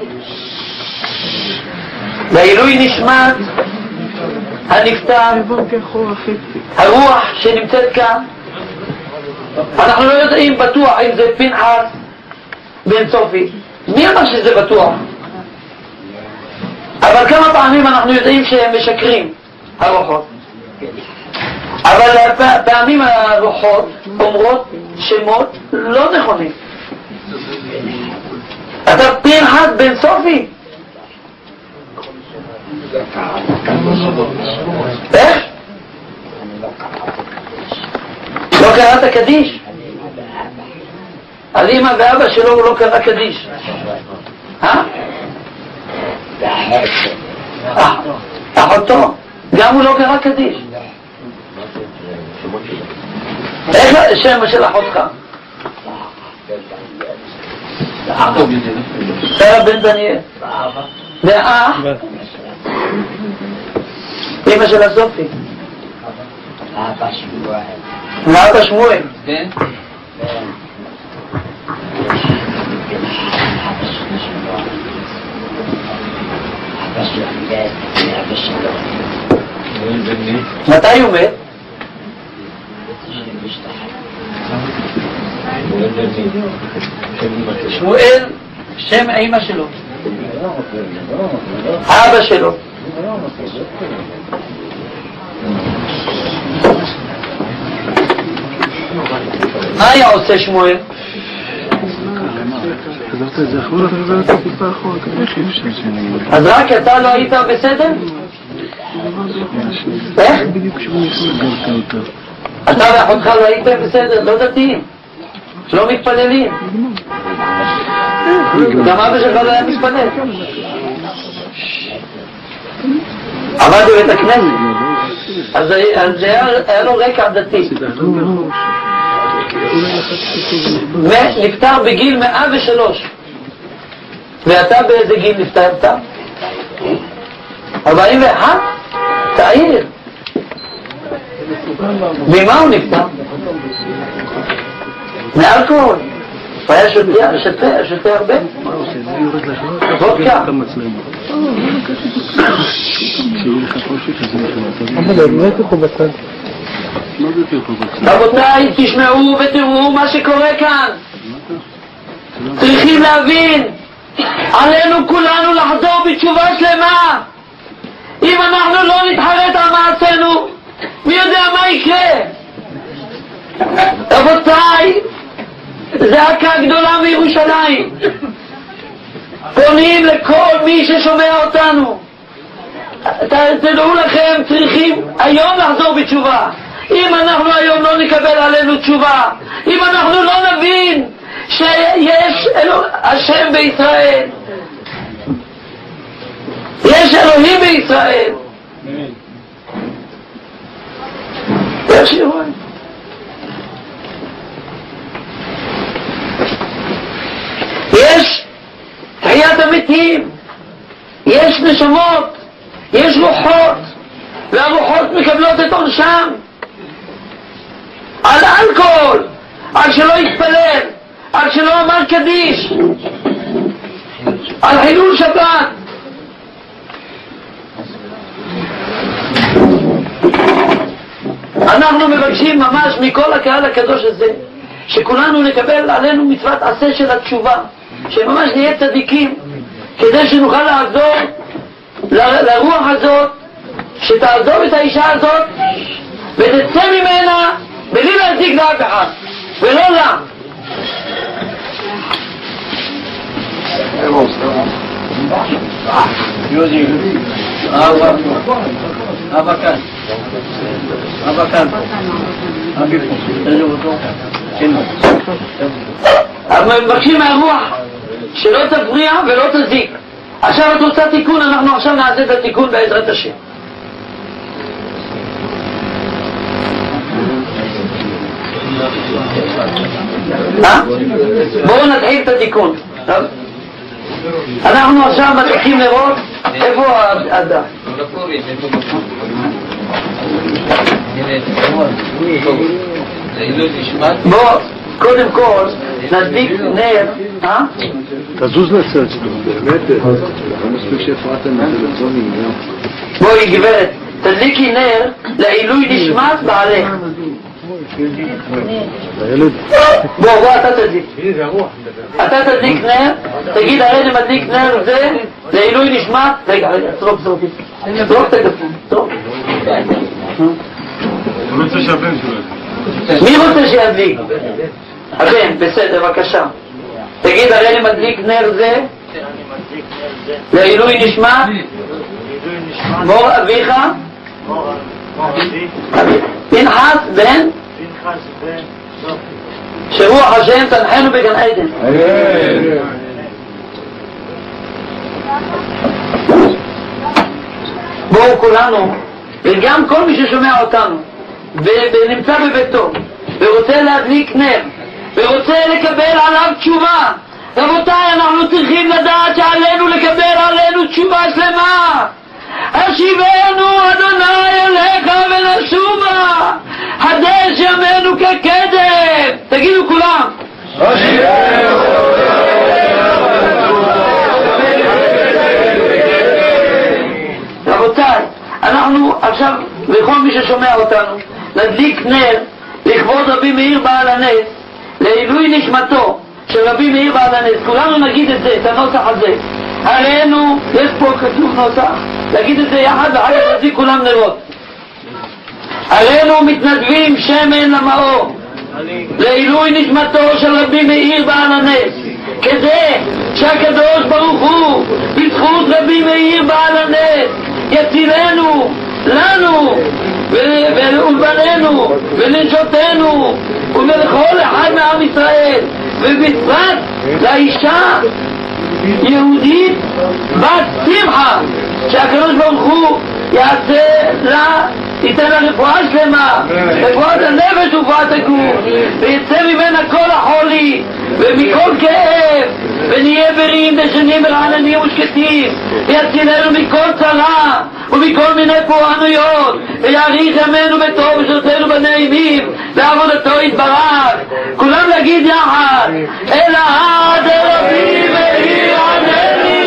לעילוי נשמת הנפטר, הרוח שנמצאת כאן. אנחנו לא יודעים בטוח אם זה פנחס בן צופי. מי אמר שזה בטוח? אבל כמה פעמים אנחנו יודעים שהם משקרים, הרוחות. אבל פעמים הרוחות אומרות שמות לא נכונים. אתה פנחס בן צופי? איך? לא קראת קדיש? על אמא ואבא שלו הוא לא קרא קדיש. אחותו, גם הוא לא קרא קדיש. איך השם של אחותך? שרה בן דניאל. ואח? אמא של הסופי. ואבא שמואל. מתי הוא מת? שמואל, שם אמא שלו, אבא שלו. מה היה עושה שמואל? אז רק אתה לא היית בסדר? איך? אתה ואחותך לא הייתם בסדר? לא דתיים, לא מתפללים. גם אבא שלך לא היה מתפלל. עמד בבית הכנסת, אז היה לו רקע דתי. ונפטר בגיל 103. ואתה באיזה גיל נפטרת? 41? צעיר. ממה הוא נפטר? מאלכוהול. הוא היה שותה הרבה? וודקה. רבותיי, תשמעו ותראו מה שקורה כאן. צריכים להבין, עלינו כולנו לחזור בתשובה שלמה. אם אנחנו לא נתחרט על מעשינו, מי יודע מה יקרה? רבותיי, זעקה גדולה מירושלים. פונים לכל מי ששומע אותנו. תדעו לכם, צריכים היום לחזור בתשובה. אם אנחנו היום לא נקבל עלינו תשובה, אם אנחנו לא נבין שיש השם בישראל, יש אלוהים בישראל, איך שרואים? יש תחיית המתים, יש נשמות, יש רוחות, והרוחות מקבלות את עונשם על אלכוהול, על שלא יתפלל, על שלא אמר קדיש, על חילול שבת. אנחנו מבקשים ממש מכל הקהל הקדוש הזה שכולנו נקבל עלינו מצוות עשה של התשובה, שממש נהיה צדיקים, כדי שנוכל לעזור לרוח הזאת, שתעזוב את האישה הזאת ותצא ממנה בלי להזיק לאף אחד ולא לה. אבא כאן, אבא כאן, אבי פה. מבקשים מהרוח שלא תפריע ולא תזיק. עכשיו את רוצה תיקון, אנחנו עכשיו נעשה את התיקון בעזרת השם. בואו נתחיל את התיקון. אנחנו עכשיו מתחילים לראות איפה האדם. בואו קודם כל נדליק נר. תזוז לצד שלו, באמת, לא מספיק שהפרעת מהטלפונים. בואי גברת, תדליקי נר לעילוי נשמת בעלך. בוא, אתה תדליק. אתה תדליק נר, תגיד הרי אני מדליק נר זה לעילוי נשמת. רגע, סרוק את הגפון, סרוק. הוא רוצה שהבן שלו. מי רוצה שידליק? הבן, בסדר, בבקשה. תגיד הרי אני מדליק נר זה לעילוי נשמת מור אביך פנחס בן שרוח השם תנחנו בגן עדן. בואו כולנו, וגם כל מי ששומע אותנו ונמצא בביתו ורוצה להדליק נר ורוצה לקבל עליו תשובה, רבותיי, אנחנו צריכים לדעת שעלינו לקבל עלינו תשובה שלמה. השיבנו אדוני אליך ונשובה, חדש ימינו כקדם. תגידו כולם, רבותיי, אנחנו עכשיו וכל מי ששומע אותנו נדליק נר לכבוד רבי מאיר בעל הנס, לעילוי נשמתו של רבי מאיר בעל הנס. כולנו נגיד את זה, את הנוסח הזה. עלינו, יש פה כתוב נוסח, להגיד את זה יחד ואחר כך נזיק כולם נרות. עלינו מתנדבים שמן למאור לעילוי נשמתו של רבי מאיר בעל הנס, כדי שהקדוש ברוך הוא בזכות רבי מאיר בעל הנס יצילנו, לנו ולבנינו ולנשותנו ולכל אחד מעם ישראל, ובפרט לאישה יהודית בת שמחה, שהקדוש ברוך הוא יעשה לה, ייתן לה רפואה שלמה, רפואת הנפש ורפואת הגוף, ויצא ממנה כל החולי ומכל כאב, ונהיה בריאים דשנים ורעננים ושקטים, ויצילנו מכל צרה ומכל מיני פורענויות, ויאריך ימינו בטוב ושעותינו בנעימים ועבודתו יתברך. כולם להגיד יחד, אל העד אל רבי מאיר ענני,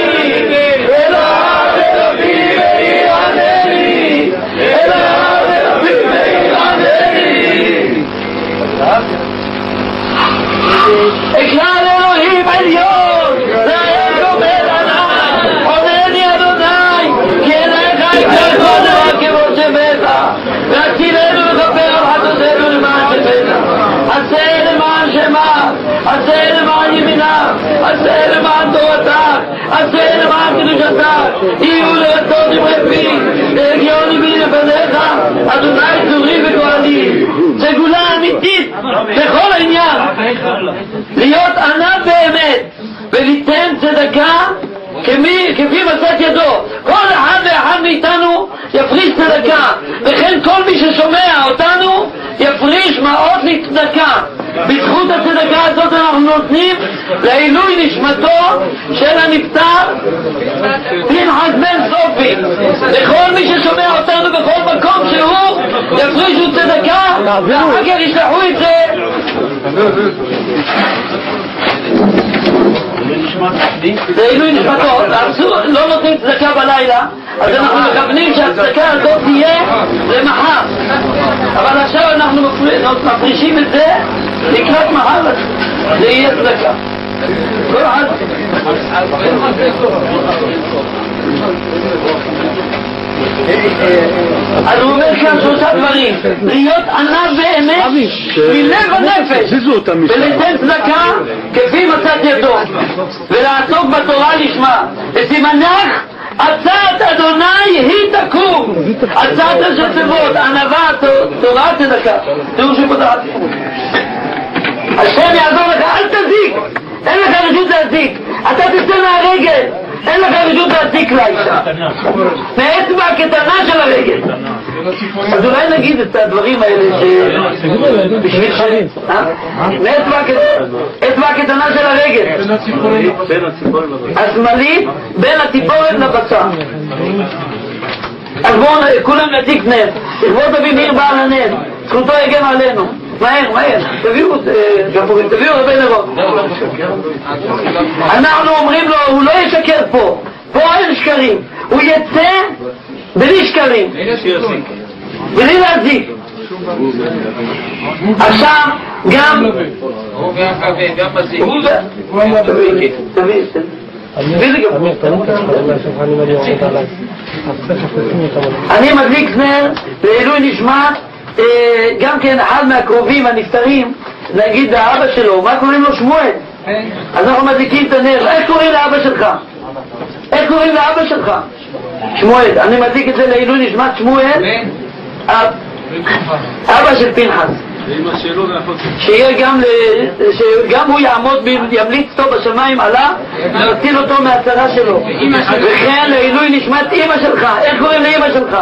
אל העד אל רבי מאיר ענני, אל העד אל רבי מאיר ענני. אכלל אלוהים עליון, ראה גומר ענן, עונני אדוני, כי אליך יקרא קודש כבוד שבך, והצילנו לכפר על חטאותינו למען שמך, עשה למען שמך, עשה למען ימיניו, עשה למען תורתיו, עשה למען קדושתיו, יהיו לרצות דברי פי, והגיוני בי לפניך, אדוני צורי וגואלי. סגולה אמיתית בכל העניין, להיות ענב באמת וליתן צדקה כפי מצאת ידו. כל אחד ואחד מאיתנו יפריש צדקה, וכן כל מי ששומע אותנו יפריש מעות לצדקה. בזכות הצדקה הזאת אנחנו נותנים לעילוי נשמתו של הנפטר פנחס בן סופי. לכל מי ששומע אותנו בכל מקום שהוא יפרישו צדקה, ואחר כך ישלחו את זה לעילוי נשמתו. לא נותנים צדקה בלילה, אז אנחנו מכוונים שהצדקה הזאת תהיה למחר, אבל עכשיו אנחנו מפרישים את זה לקראת מחר, זה יהיה צדקה. כל אחד אז הוא אומר כאן שלושה דברים: להיות ענב באמת מלב הנפש, וליתן צדקה כפי מצאת ידו, ולעסוק בתורה לשמה, וסימנך עצת אדוני היא תקום. עצת של צוות, ענווה, תורה, צדקה. תראו שפותחת השם יעזור לך, אל תזיק, אין לך רשות להזיק, אתה תצא מהרגל, אין לך רשות להזיק לאישה מאצבע הקטנה של הרגל. אז אולי נגיד את הדברים האלה בשביל שנים, מאצבע הקטנה של הרגל השמאלית בין הציפורן לבשר. אז בואו כולם נתיק נס, לכבוד אבי מאיר בעל הנס, זכותו יגן עלינו. מהר, תביאו גפורים, תביאו רבי נרות. אנחנו אומרים לו, הוא לא ישקר פה, פה אין שקרים, הוא יצא בלי שקרים, בלי להזיק. עכשיו גם אני מדליק נר לעילוי נשמת גם כן אחד מהקרובים הנפטרים, נגיד האבא שלו, מה קוראים לו? שמואל. אז אנחנו מדליקים את הנר. איך קוראים לאבא שלך? איך קוראים לאבא שלך? שמואל. אני מדליק את זה לעילוי נשמת שמואל, אבא של פנחס, שיהיה שגם הוא יעמוד ימליץ טוב בשמיים עליו להציל אותו מהצרה שלו. וכן לעילוי נשמת אמא שלך. איך קוראים לאמא שלך?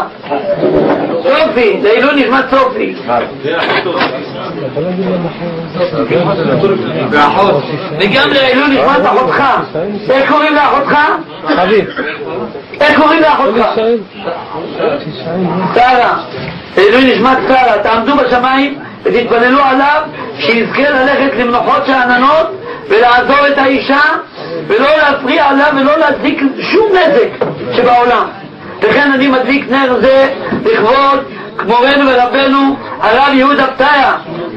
סופי. לעילוי נשמת סופי. וגם לעילוי נשמת אחותך. איך קוראים לאחותך? איך קוראים לאחותך? שרה. לעילוי נשמת שרה. תעמדו בשמיים ותתפללו עליו שיזכה ללכת למנוחות שאננות ולעזור את האישה ולא להפריע עליו ולא להזיק שום נזק שבעולם. וכן אני מדליק נר זה לכבוד מורנו ורבנו הרב יהודה פתיה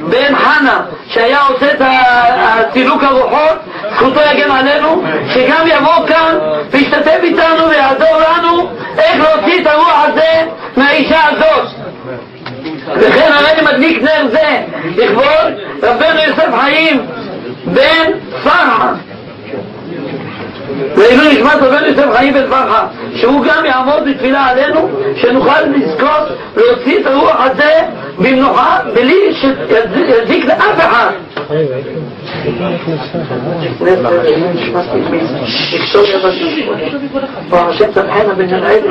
בן חנה, שהיה עושה את סילוק הרוחות, זכותו יגן עלינו, שגם יבוא כאן וישתתף איתנו ויעזור לנו איך להוציא את הרוח הזה מהאישה הזאת. וכן הרי מדליק נר זה לכבוד רבנו יוסף חיים בן פרחה, לעילוי נשמת רבנו יוסף חיים בן פרחה, שהוא גם יעמוד בתפילה עלינו שנוכל לזכות להוציא את הרוח הזה במנוחה בלי שיזיק לאף אחד. השם צמחנה בן הנעד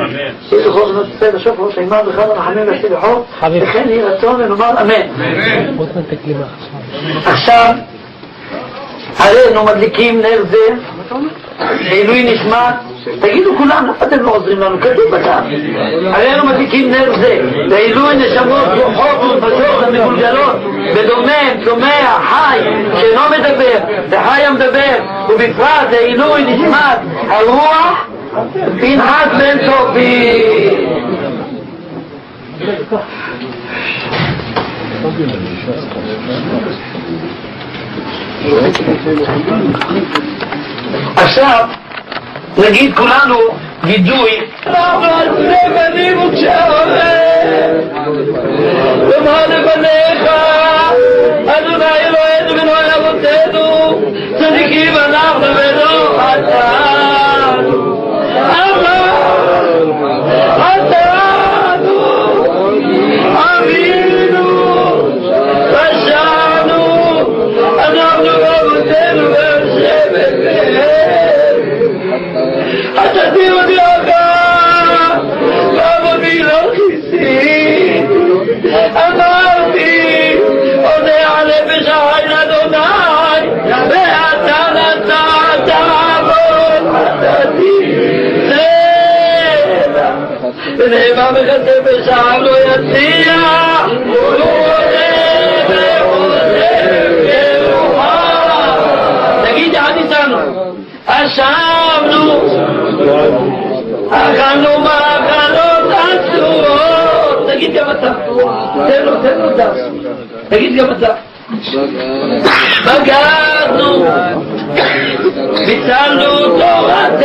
איזה חוז נוצא לשוף ראש אימן וחד הרחמים והסליחות, וכן יהי רצון ונאמר אמן. עכשיו עלינו מדליקים נר זה לעילוי נשמת, תגידו כולם, אתם לא עוזרים לנו, כתוב בצד, עלינו מדליקים נר זה לעילוי נשמות רוחות ונפשות המגולגלות בדומם, צומח, חי, שאינו מדבר וחי המדבר, ובפרט לעילוי נשמת הרוח פנחס בן סופי. עכשיו נגיד כולנו וידוי אנחנו על פני בנים וכשהולך ומה לבניך אדוני אלוהינו ואלוהי אבותינו ונאמר בחסד בשער לא יצליח, הוא עוזב כרוחה. תגיד יחד איתנו, אשמנו, אכלנו מאכלות אסורות. תגיד גם אתה, תן לו דף, תגיד גם אתה. בגדנו, ביטלנו תורתך.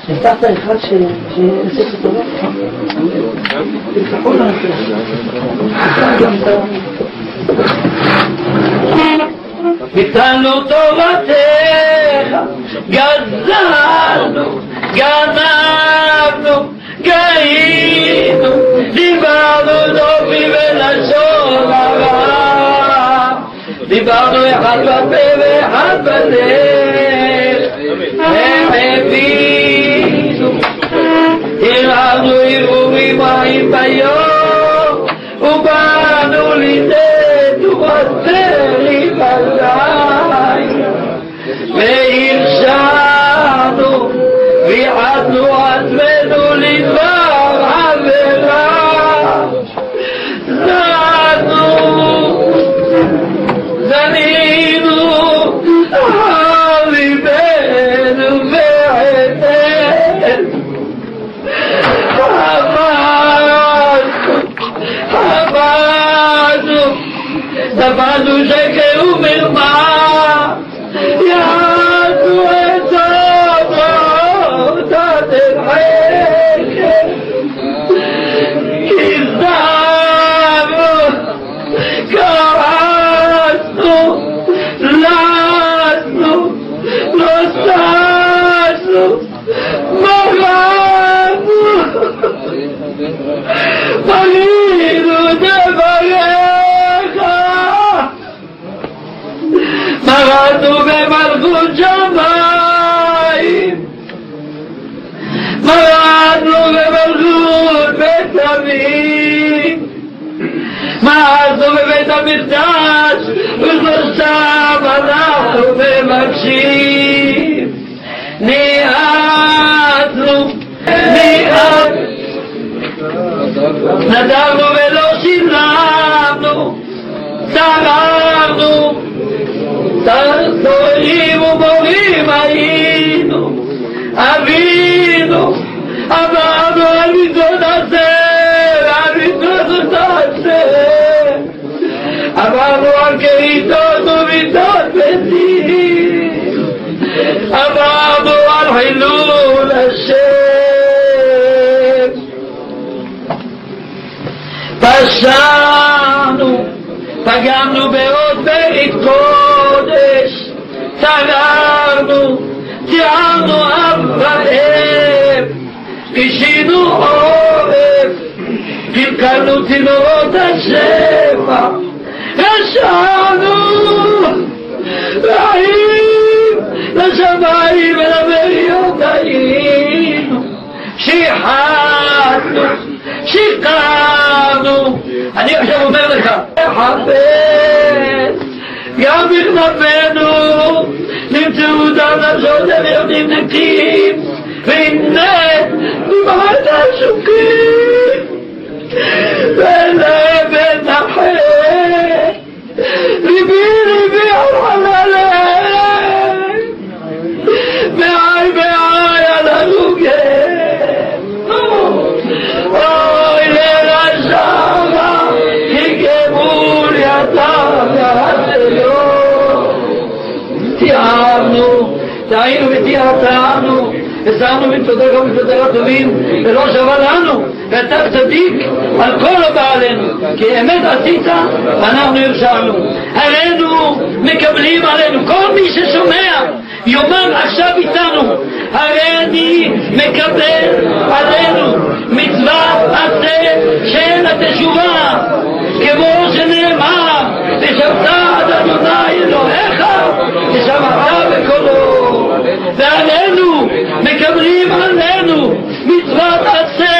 הבטחת אחד שיעשה את התורה? ביטלנו תורתך, גזלנו, גנבנו, גאינו, דיברנו דופי ולשון הרע, דיברנו אחד בפה ואחד בלב, הם הבינו, הרענו הרהורים רעים ביום, ובאנו לידי תורתך בלילה, והרשענו ויעדנו עצמנו לדבר עבירה, זנינו ליבנו ועדנו, דברנו שקר ומרמה, יעדנו את עבודת החקר, כזבנו, כעסנו, לסנו, לא ששנו, מרדנו, פנינו דבריך, מרדנו במלכות שמיים, מרדנו במלכות בית אביב, מרדנו בבית המקדש, ושלושתם אנחנו מבקשים, ניאצנו, נדרנו ולא שילמנו, צררנו, תורים ומורים היינו, אבינו, אמרנו על מצוות עשה, על מצוות עשה, אמרנו על כריתות ומיתות מתים, אמרנו על חילול השם, פשענו, פגמנו בעוד ברית קודש, צררנו, ציערנו אב ואם, קישינו עורף, קלקלנו צינורות השפע, רשענו, רעים לשמיים ולבריות היינו, שיחדנו, שיקרנו. אני עכשיו אומר לך, חפש, גם בכנפינו נמצאו דם נפשות ויודעים נקים, והנה דמעת השוקים, ולבן נחת, ליבי ליבי על חללך, מעי מעי על הרוגך, אוי לרשעה, כי גמול ידם יעשהו. תיארנו, טעינו ותיארתנו, ושמנו מצודך ומצודך הטובים, ולא שווה לנו, ואתה צדיק על כל הבעלינו, כי אמת עשית, אנחנו הרשענו. הרינו מקבלים עלינו, כל מי ששומע, יאמר עכשיו איתנו, הריני מקבל עלינו מצוות עשה של התשובה, כמו שנאמר, ושבת עד אדוני אלוהיך, ושמעת בקולו. ועלינו מקבלים עלינו מצוות עשה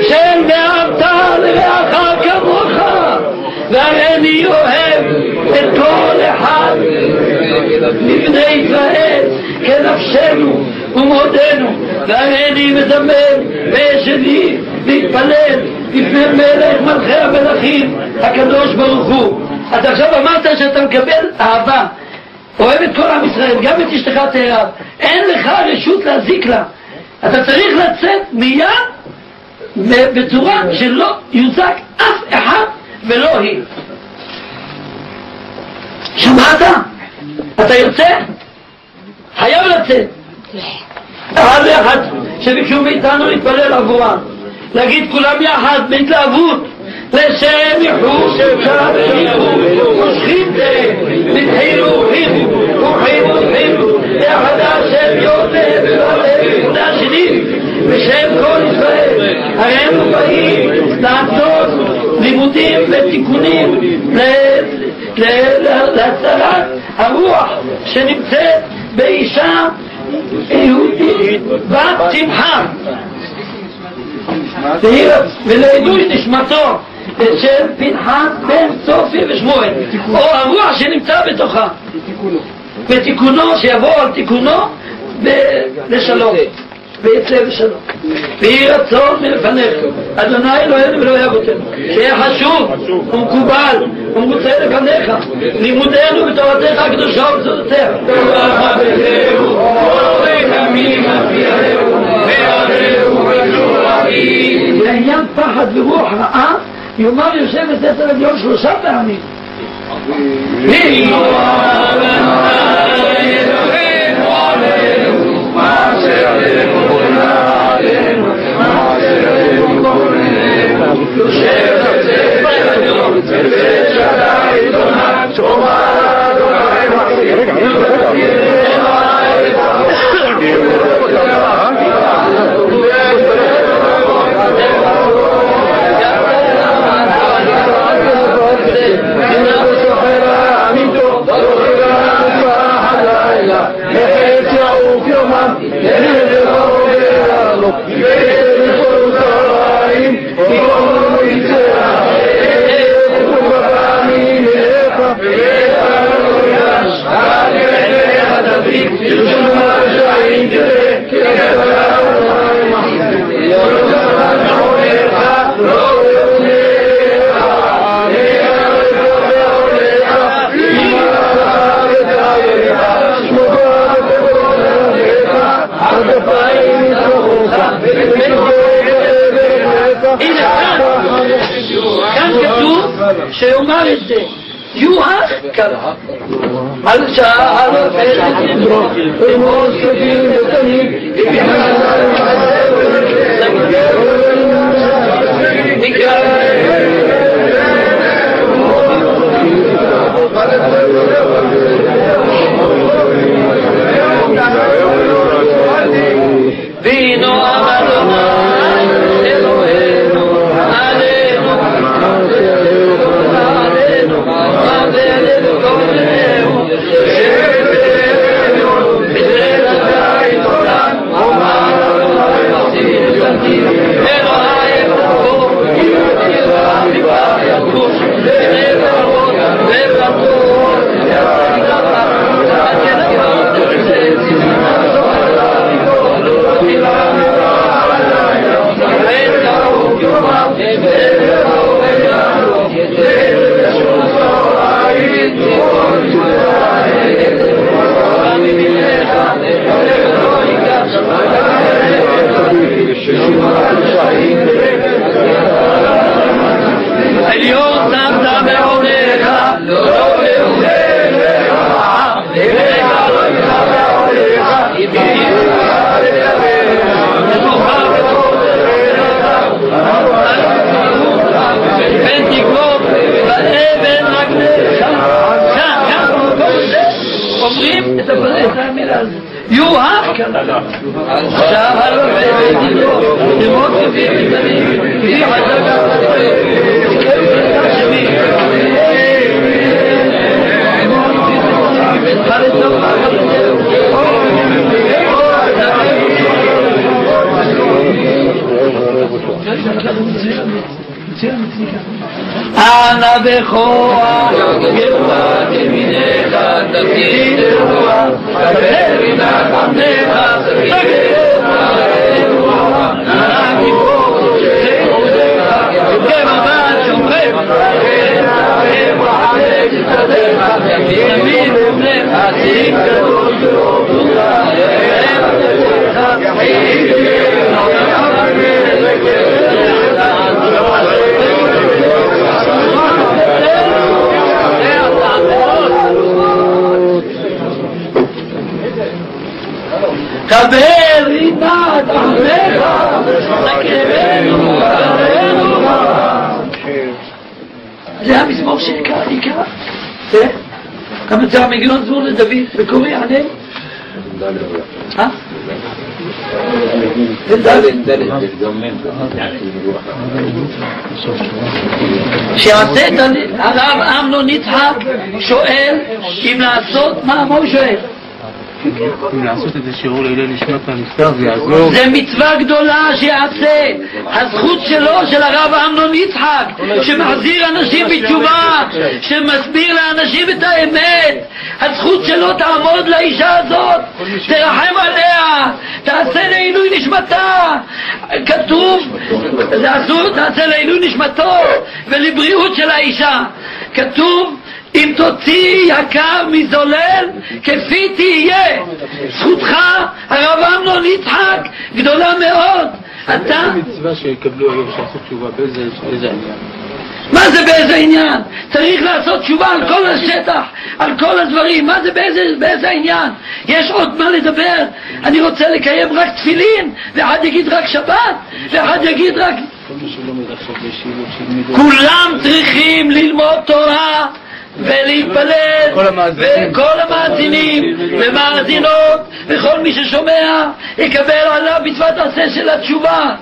של ואהבת לרעך כמוך, והריני אוהב את כל אחד לפני ישראל כנפשנו ומודנו, והריני מזמר וישני להתפלל לפני מלך מלכי המלכים הקדוש ברוך הוא. אתה עכשיו אמרת שאתה מקבל אהבה, אוהב את כל עם ישראל, גם את אשתך תאהב, אין לך רשות להזיק לה, אתה צריך לצאת מיד בצורה שלא יוזק אף אחד ולא היא. שמעת? אתה יוצא? חייב לצאת. אחד לאחד שביקשו מאיתנו להתפלל עבורם, להגיד כולם יחד בהתלהבות לשם יחוס אפשר ושכיתה מתחילו וחינו יחד השם יודה ולהלב והשנים בשם כל ישראל. הרי הם באים לעשות לימודים ותיקונים להצלת הרוח שנמצאת באישה יהודית בת שמחה ולעילוי נשמתו של פנחס בן צופי ושמואל, או הרוח שנמצא בתוכה בתיקונו, שיבוא על תיקונו לשלום ויצא בשלום. ויהי רצון מלפניך אדוני אלוהינו ואלוהי אבותינו שיהיה חשוב ומקובל ומרוצה לפניך לימודנו בתורתך הקדושה ובסודותיך. לעניין פחד ורוח רעה יאמר יושב בספר הדיון 3 פעמים. שיאמר את זה יוהה קרא על שער ותדרו ומור סביב ותניב וינו אדוני אומרים את המילה הזאת יוהה שער ותדרו ומור סביב ותניב אנא בכוח ירוח ימיניך תפקיד רוח קבל רינת עמך תפקיד רוח נא גיבור שעוזך כמבט שומרך ונערב וחלק שתדך תמיד ובנך תיק גדול ברוב קבל רינת עמך תקרבנו זה המזמור שעיקר זה כמה זה המגילות זמור לדוד וקורא עליהם שעשה את הרב אמנון יצחק שואל אם לעשות מה הוא שואל אם לעשות את זה שיעור לילה לשמת הנפטר זה יעזור זה מצווה גדולה שיעשה הזכות שלו של הרב אמנון יצחק שמחזיר אנשים בתשובה שמסביר לאנשים את האמת הזכות שלו תעמוד לאישה הזאת תרחם עליה תעשה לעילוי נשמתה כתוב זה אסור תעשה לעילוי נשמתו ולבריאות של האישה כתוב אם תוציא יקר מזולל כפי תהיה זכותך הרב אמנון יצחק גדולה מאוד אתה מצווה שיקבלו היום שעשו תשובה באיזה עניין מה זה באיזה עניין? צריך לעשות תשובה על כל השטח על כל הדברים מה זה באיזה עניין? יש עוד מה לדבר אני רוצה לקיים רק תפילין ואחד יגיד רק שבת ואחד יגיד רק כולם צריכים ללמוד תורה ולהתפלל וכל המאזינים ומאזינות וכל מי ששומע יקבל עליו מצוות עשה של התשובה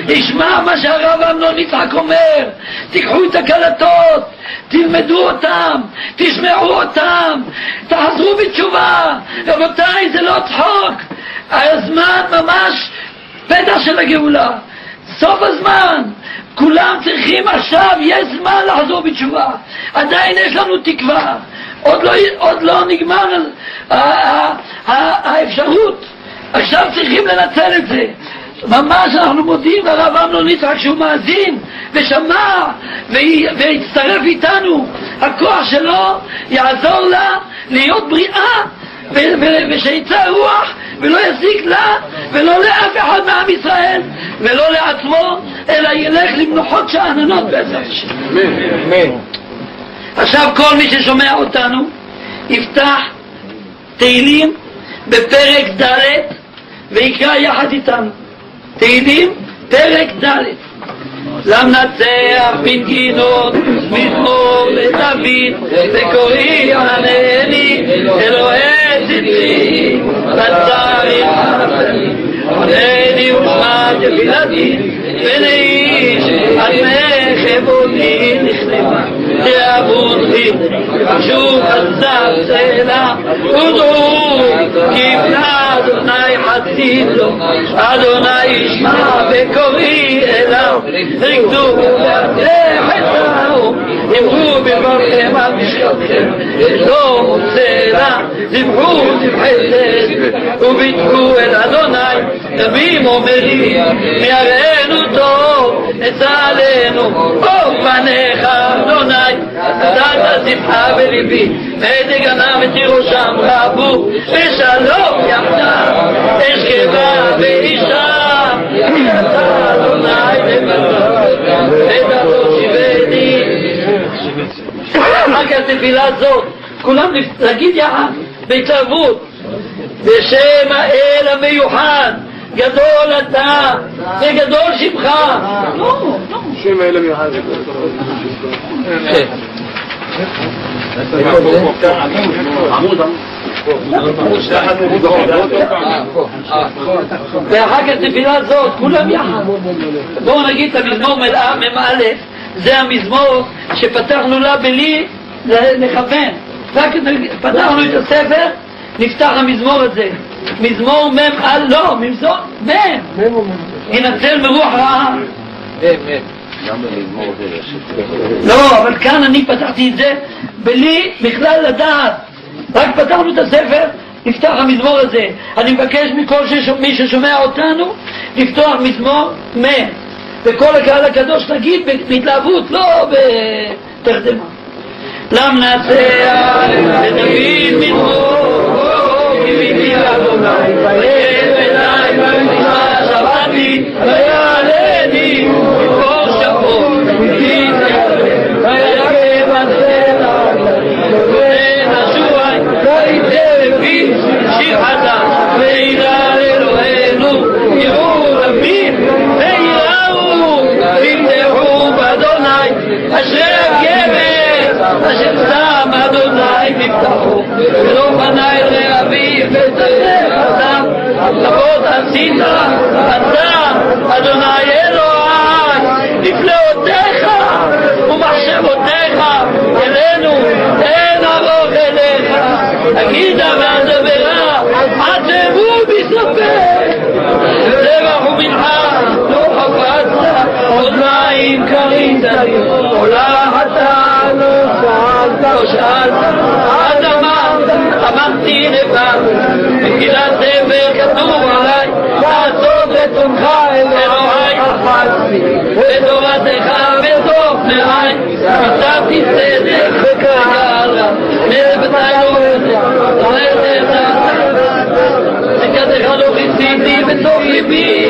ישמע מה שהרב אמנון יצחק אומר תיקחו את הקלטות תלמדו אותם תשמעו אותם תחזרו בתשובה רבותיי זה לא צחוק הזמן ממש פתח של הגאולה סוף הזמן כולם צריכים עכשיו יש זמן לחזור בתשובה עדיין יש לנו תקווה עוד לא נגמר האפשרות עכשיו צריכים לנצל את זה ממש אנחנו מודים לרב אמנון יצחק שהוא מאזין ושמע והצטרף איתנו הכוח שלו יעזור לה להיות בריאה ושיצא רוח ולא יזיק לה ולא לאף אחד מעם ישראל ולא לעצמו אלא ילך למנוחות שאננות בעזרת השם עכשיו כל מי ששומע אותנו יפתח תהילים בפרק ד' ויקרא יחד איתנו תהילים פרק ד' למנצח בנגינות מזמור לדוד וקוראי ענני אלוהי צדקי בצרי חפני ענני ושמע תפילתי ונאיש עמך עבודי נכנמה תעבודי שוב עזב סלע ודעו כפנה אדוני חסיד לו אדוני ישמע וקוראי אליו רקדו לחטאו אמרו בברכם על משכבכם לא מוצא לה זבחו זבחסד וביטחו אל אדוני תמים אומרים יראינו טוב אצא עלינו אור פניך אדוני נתת זבחה בליבי ותגנה ותירושם רבו ושלום יחדיו אשכבה ואישה אתה אדוני ודתו שיבני רק התפילה הזאת כולם להגיד יחד בהתלהבות בשם האל המיוחד גדול אתה וגדול שמך שם האל המיוחד ואחר כך תפילה הזאת כולם יחד בואו נגיד את המזמור מ"א זה המזמור שפתחנו לה בלי לכוון רק פתחנו את הספר נפתח המזמור הזה מזמור מ"א לא מזמור ינצל מרוח רעה לא, אבל כאן אני פתחתי את זה בלי בכלל לדעת, רק פתחנו את הספר, נפתח המזמור הזה. אני מבקש מכל מי ששומע אותנו לפתוח מזמור 100, וכל הקהל הקדוש נגיד בהתלהבות, לא בתרדמה. למנצח לדוד מזמור כי ביתי לאדוני וירד אליי במנחה שבתי ויעלני מכל שפות וירקב הסלע ונשועי ויתרפי שיר חדש וירא אלוהינו יראו רבים ויראו ויפתחו באדוני אשרי הגבר אשר שם אדוני ויפתחו ולא פנה אל רעבי ותרף אדם רבות עשית אתה אדוני אלוהי נפלאותיך ומחשבותיך אלינו אין ארוך אליך אגידה ואדברה עטבו בספק זבח ומנחה לא חפצת אוזניים כרית עולה אתה לא שאלת עד אמרתי לבד מגילת דבר כתוב עליי לעשות רצונך אלוהי חפצתי ותורתך בתוך נעי מצאתי צדק וקרא צדקתך לא חיציתי בתוך ליבי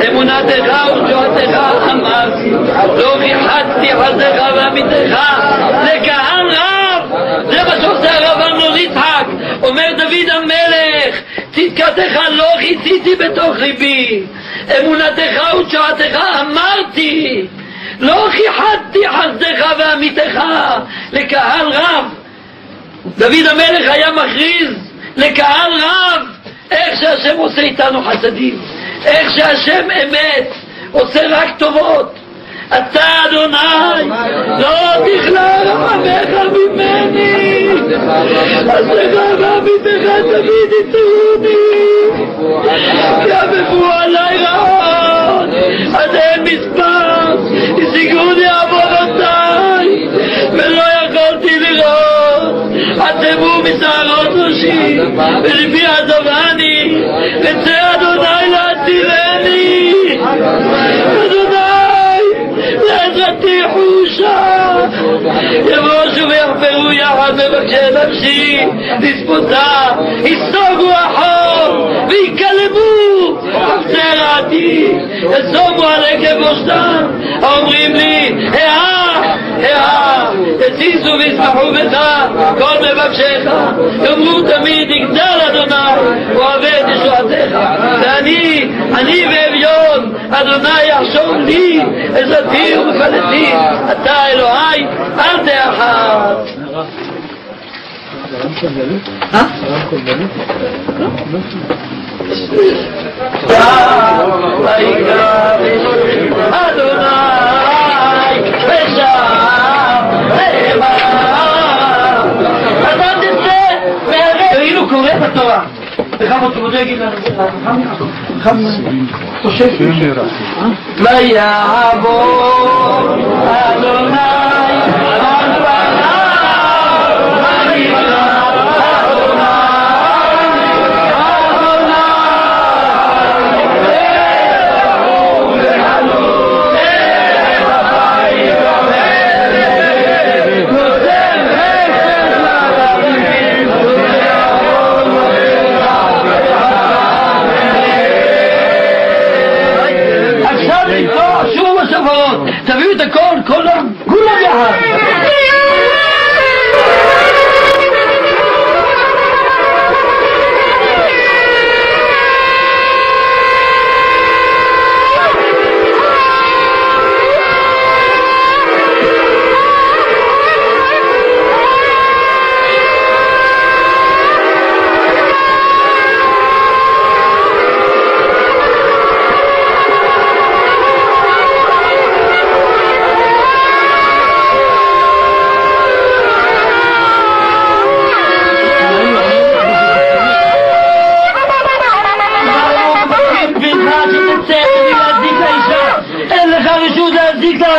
אמונתך ותורתך אמרתי לא ריחצתי חסדך ואמיתך לקהל רב. זה מה שעושה הרב אמנון יצחק. אומר דוד המלך צדקתך לא חיציתי בתוך ליבי אמונתך ותורתך אמרתי לא חיחדתי חסדך ואמיתך לקהל רב. דוד המלך היה מכריז לקהל רב איך שהשם עושה איתנו חסדים, איך שהשם אמת עושה רק טובות. אתה אדוני לא תכלה רחמך ממני חסדך ואמיתך תמיד יצאוני יעבבו עלי רעות עד אין מספר השיגוני עוונותיי ולא יכולתי לראות עטבו משערות ראשי ולבי עזבני וצא אדוני להצילני אדוני לעזרתי חושה יבושו ויחפרו יחד מבקשי נפשי לספותה יסוגו החור ויקלמו הפצרתי יסוגו על עקב ראשתם אומרים לי תציזו ויסמחו בך כל מבקשיך יאמרו תמיד יגדל אדוני אוהבי את ישועתך ואני ואביון אדוני יחשוב לי עזרתי ומפלתי אתה אלוהי אל תאחר. אדוני ושם אתה תצא ואילו קורא את התורה וכמה תמודו יגיד לנו חושב ויעבור אדוני תביאו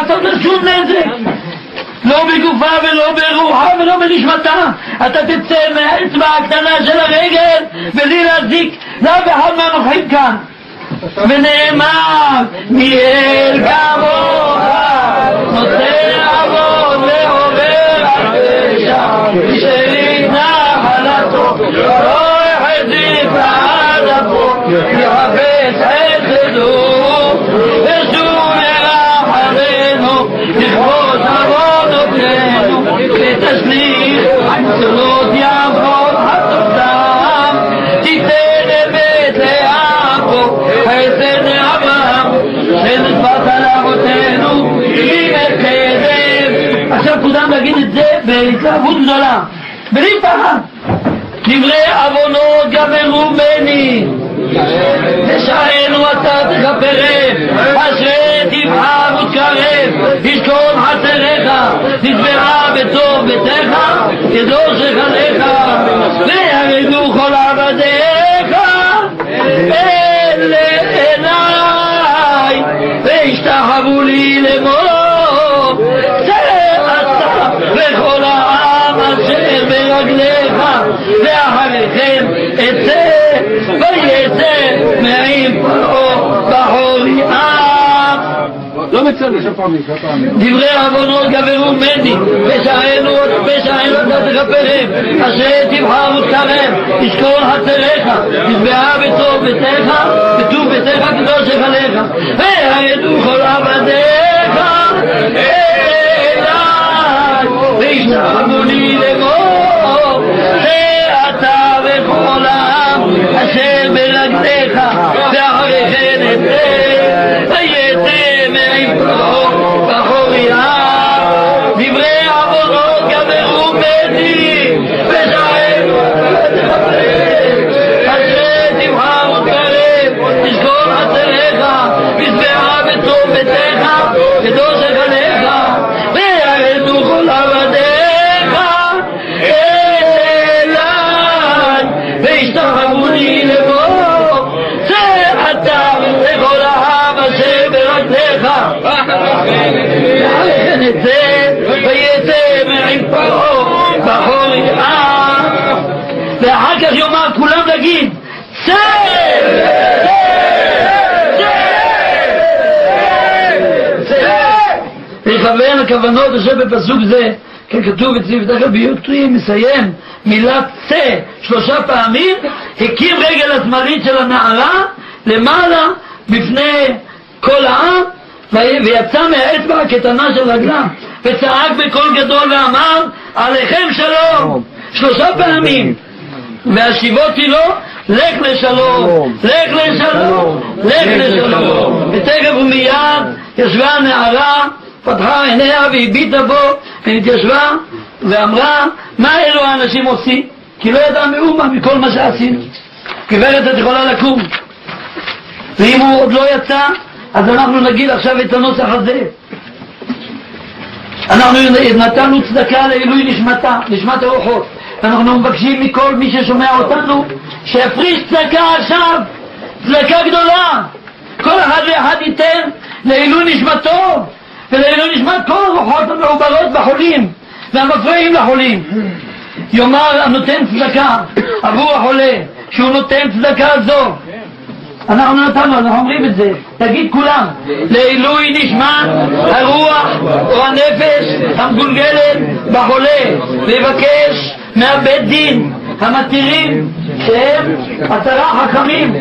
לעשות לה שום נזק, לא בגופה ולא ברוחה ולא בנשמתה. אתה תצא מהאצבע הקטנה של הרגל בלי להזיק לאף אחד מהנוכחים כאן. ונאמר מיאל כמוך נותן עוון ועובר הפשע שלי נחלתו לא החזיק עד אפו יחפש חסדו ושוב ירחמנו לכבוד עוונותינו ותשליך צולות יעבוד חסותם תיתן לבית יעקב חסד אברהם ונשבעת לאבותינו עם הקדם. עכשיו כולם להגיד את זה בהתלהבות גדולה בלי פחד. דברי עוונות גמרו ממני ושאלנו אתה תכפרם אשרי תבחר ותקרב תשכון חצריך תשבעה בטוב ביתך קדוש היכלך וירדו כל עבדיך אל עיניי וישתחוו לי לאמור זה אתה וכל העם אשר ברגליך ואחריכם אצא ויצא מעם פרעה בחורי עם. לא מצאנו שפעמים. דברי עוונות גברו ממני ושאלנו אתה תכפרם אשר תבחר ותקרב תשכון חצריך תשבעה בטוב ביתך בטוב ביתך קדוש היכלך וירדו כל עבדיך אליי וישתחוו לי לאמור זה אתה וכל העם אשר ברגליך ואחריכם אצא ויצא מעם פרעה בחורי עם. דברי עוונות גמרו ממני ושאלנו אתה תכפרם אשר תבחר ותקרב תשכון חצריך תשבעה בטוב ביתך קדוש היכלך וירדו כל עבדיך אליי וישתחוו לי לאמור זה אתה וכל העם אשר ברגליך ואחריכם אצא ויצא מעם פרעה בחורי עם. ואחר כך יאמר כולם להגיד צא לכוון הכוונות אשר בפסוק זה ככתוב אצלי ותכף ביוטרי מסיים מילה צא 3 פעמים הקים רגל השמאלית של הנערה למעלה בפני כל העם ויצא מהאצבע הקטנה של רגלה וצעק בקול גדול ואמר עליכם שלום 3 פעמים והשיבותי לו לך לשלום לך לשלום לך לשלום. ותכף ומיד ישבה הנערה פתחה עיניה והביטה בו ונתיישבה ואמרה מה אלו האנשים עושים כי לא ידע מאומה מכל מה שעשינו. גברת את יכולה לקום ואם הוא עוד לא יצא אז אנחנו נגיד עכשיו את הנוסח הזה. אנחנו נתנו צדקה לעילוי נשמתה נשמת הרוחות ואנחנו מבקשים מכל מי ששומע אותנו שיפריש צדקה עכשיו צדקה גדולה כל אחד ואחד ייתן לעילוי נשמתו ולעילוי נשמת כל הרוחות המעוברות בחולים והמפריעים לחולים. יאמר הנותן צדקה עבור החולה שהוא נותן צדקה זו אנחנו נתנו, אנחנו אומרים את זה תגיד כולם לעילוי נשמת הרוח או הנפש המגולגלת בחולה ויבקש מהבית דין המתירים שהם 10 חכמים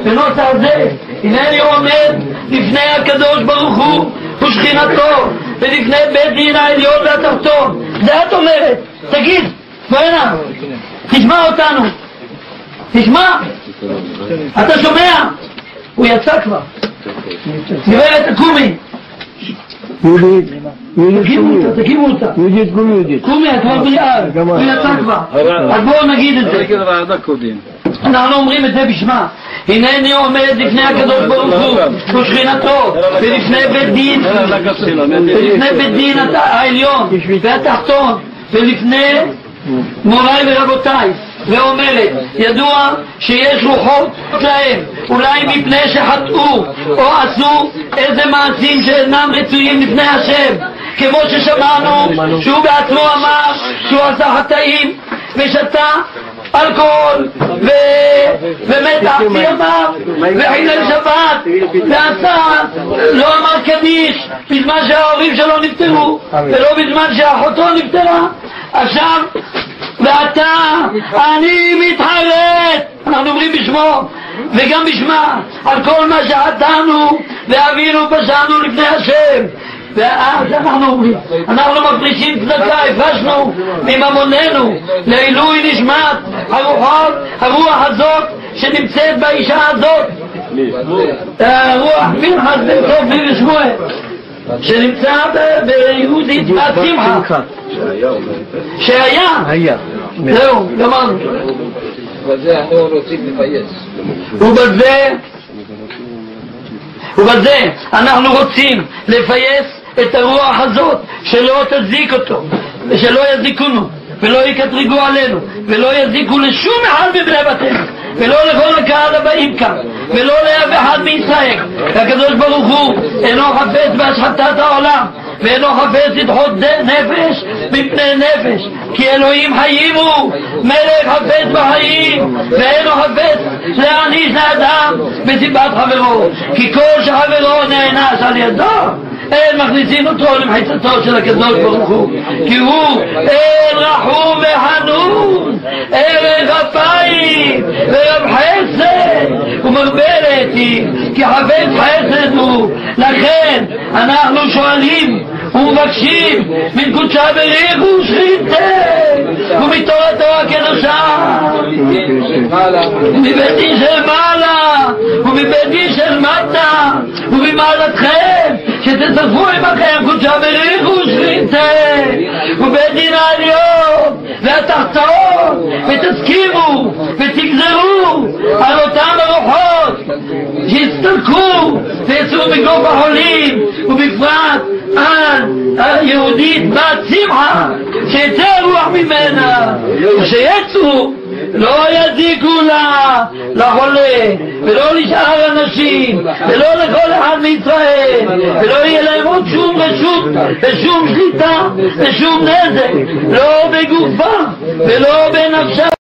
בנוסח זה הנני עומד לפני הקדוש ברוך הוא ושכינתו ולפני בית דין העליון והתחתון. זה את אומרת תגיד בוא הנה תשמע אותנו תשמע אתה שומע הוא יצא כבר גברת תקומי תקימו אותה קומי את כבר בריאה הוא יצא כבר אז בואו נגיד את זה אנחנו אומרים את זה בשמה הנני עומד לפני הקדוש ברוך הוא ושכינתו ולפני בית דין העליון והתחתון ולפני מוריי ורבותיי, ואומרת, ידוע שיש רוחות שלהם, אולי מפני שחטאו או עשו איזה מעשים שאינם רצויים לפני השם, כמו ששמענו שהוא בעצמו אמר שהוא עשה חטאים ושתה אלכוהול ומתח ימיו וחילל שבת ועשה, לא אמר קדיש בזמן שההורים שלו נפטרו ולא בזמן שאחותו נפטרה. עכשיו ואתה, אני מתחרט, אנחנו אומרים בשמו וגם בשמה על כל מה שחטאנו ואבינו פשענו לפני השם. ואז אנחנו אומרים, אנחנו מפרישים צדקה, הפרשנו מממוננו לעילוי נשמת הרוח הזאת שנמצאת באישה הזאת, הרוח פנחס בן צופי ושמואל שנמצא ביהודית בת שמחה שהיה, זהו, גמרנו. ובזה אנחנו רוצים לפייס. ובזה אנחנו רוצים לפייס את הרוח הזאת, שלא תזיק אותו ושלא יזיקונו ולא יקטרגו עלינו ולא יזיקו לשום אחד מבני בתינו ולא לכל הקהל הבאים כאן ולא לאף אחד מישראל. הקדוש ברוך הוא אינו חפץ בהשחתת העולם ואינו חפץ לדחות נפש מפני נפש, כי אלוהים חיים הוא, מלך חפץ בחיים ואינו חפץ להעניש לאדם בסיבת חברו, כי כל שחברו נענש על ידו אין מכניסים אותו למחיצתו של הקדוש ברוך הוא, כי הוא אין רחום וחנון, ערך אפיים ורב חסד ומרבה לעתים, כי חפץ חסד הוא. לכן אנחנו שואלים ומבקשים מן קודשה בריך ושכינתה ומתורתו הקדושה ומבית דין של מעלה ומבית דין של מטה וממעלתכם שתצטרפו עמכם קודשה בריך ושכינתה ובית דין העליון והתחתון ותסכימו ותגזרו על אותם הרוחות שיסתלקו ויצאו מגוף החולים, ובפרט על היהודית בת שמחה שיצא רוח ממנה ושיצאו לא יזיקו לה לחולה ולא לשאר אנשים ולא לכל אחד מישראל ולא יהיה להם עוד שום רשות ושום שליטה ושום נזק, לא בגופה ולא בנפשה.